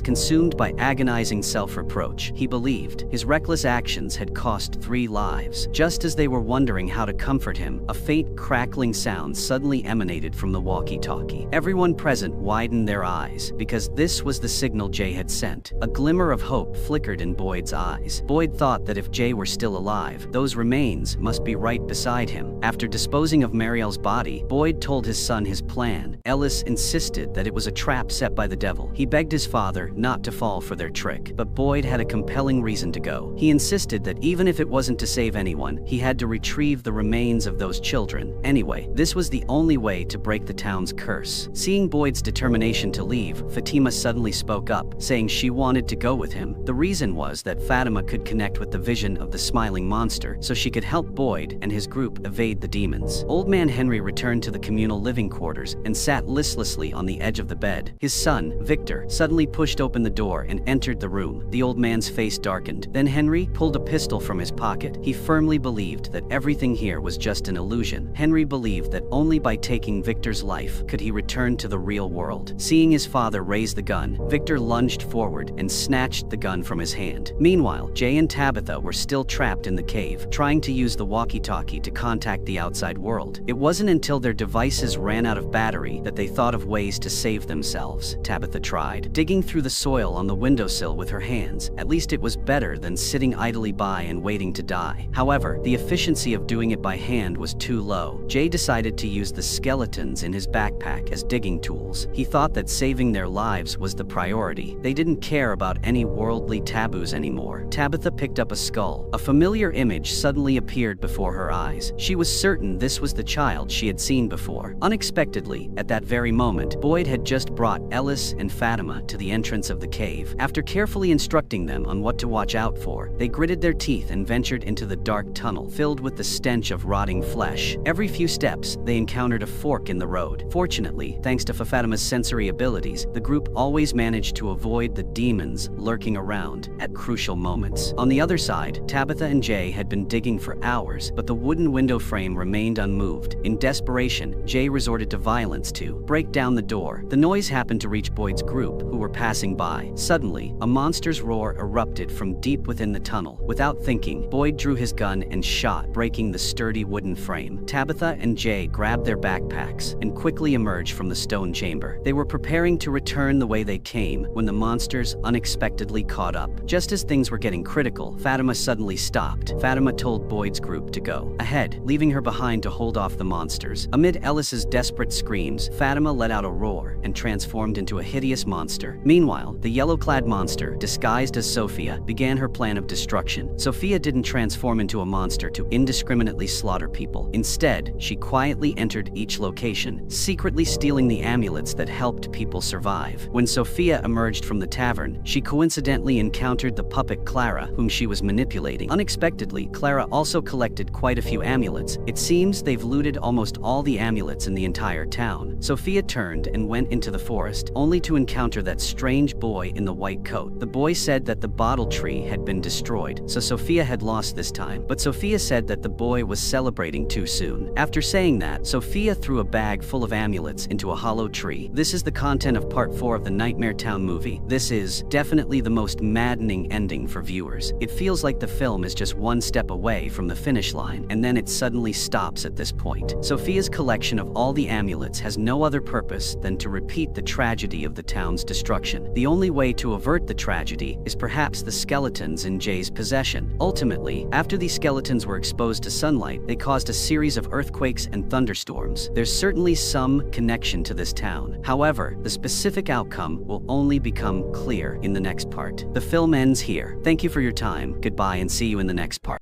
consumed by agonizing self-reproach. He believed his reckless actions had cost 3 lives. Just as they were wondering how to comfort him, a faint crackling sound suddenly emanated from the walkie-talkie. Everyone present widened their eyes, because this was the signal Jay had sent. A glimmer of hope flickered in Boyd's eyes. Boyd thought that if Jay were still alive, those remains must be right beside him. After disposing of Mariel's body, Boyd told his son his plan. Ellis insisted that it was a trap set by the devil. He begged his father not to fall for their trick, but Boyd had a compelling reason to go. He insisted that even if it wasn't to save anyone, he had to retrieve the remains of those children. Anyway, this was the only way to break the town's curse. Seeing Boyd's determination to leave, Fatima suddenly spoke up, saying she wanted to go with him. The reason was that Fatima could connect with the vision of the smiling monster, so she could help Boyd and his group evade the demons. Old Man Henry returned to the communal living quarters and sat listlessly on the edge of the bed. His son, Victor, suddenly pushed open the door and entered the room. The old man's face darkened. Then Henry pulled a pistol from his pocket. He firmly believed that everything here was just an illusion. Henry believed that only by taking Victor's life could he return to the real world. Seeing his father raise the gun, Victor lunged forward and snatched the gun from his hand. Meanwhile, Jay and Tabitha were still trapped in the cave, trying to use the walkie-talkie to contact the outside world. It wasn't until their devices ran out of battery that they thought of ways to save themselves. Tabitha tried, digging through the soil on the windowsill with her hands. At least it was better than sitting idly by and waiting to die. However, the efficiency of doing it by hand was too low. Jay decided to use the skeletons in his backpack as digging tools. He thought that saving their lives was the priority. They didn't care about any worldly taboos anymore. Tabitha picked up a skull. A familiar image suddenly appeared before her eyes. She was certain this was the child she had seen before. Unexpectedly, at that very moment, Boyd had just brought Ellis and Fatima to the entrance of the cave. After carefully instructing them on what to watch out for, they gritted their teeth and ventured into the dark tunnel, filled with the stench of rotting flesh. Every few steps, they encountered a fork in the road. Fortunately, thanks to Fatima's sensory abilities, the group always managed to avoid the demons lurking around at crucial moments. On the other side, Tabitha and Jay had been digging for hours, but the wooden window frame remained unmoved. In desperation, Jay resorted to violence to break down the door. The noise happened to reach Boyd's group, who were passing by. Suddenly, a monster's roar erupted from deep within the tunnel. Without thinking, Boyd drew his gun and shot, breaking the sturdy wooden frame. Tabitha and Jay grabbed their backpacks and quickly emerged from the stone chamber. They were preparing to return the way they came when the monsters unexpectedly caught up. Just as things were getting critical, Fatima suddenly stopped. Fatima told Boyd's group to go ahead, leaving her behind to hold off the monsters. Amid Ellis's desperate screams, Fatima let out a roar and transformed into a hideous monster. Meanwhile, the yellow-clad monster, disguised as Sophia, began her plan of destruction. Sophia didn't transform into a monster to indiscriminately slaughter people. Instead, she quietly entered each location, secretly stealing the amulets that helped people survive. When Sophia emerged from the tavern, she coincidentally encountered the puppet Clara, whom she was manipulating. Unexpectedly, Clara also collected quite a few amulets. It seems they've looted almost all the amulets in the entire town. Sophia turned and went into the forest, only to encounter that strange boy in the white coat. The boy said that the bottle tree had been destroyed, so Sophia had lost this time. But Sophia said that the boy was celebrating too soon. After saying that, Sophia threw a bag full of amulets into a hollow tree. This is the content of part 4 of the Nightmare Town movie. This is definitely the most maddening ending for viewers. It feels like the film is just one step away from the finish line, and then it suddenly stops at this point. Sophia's collection of all the amulets has no other purpose than to repeat the tragedy of the town's destruction. The only way to avert the tragedy is perhaps the skeletons in Jay's possession. Ultimately, after these skeletons were exposed to sunlight, they caused a series of earthquakes and thunderstorms. There's certainly some connection to this town. However, the specific outcome will only become clear in the next part. The film ends here. Thank you for your time. Goodbye and see you in the next part.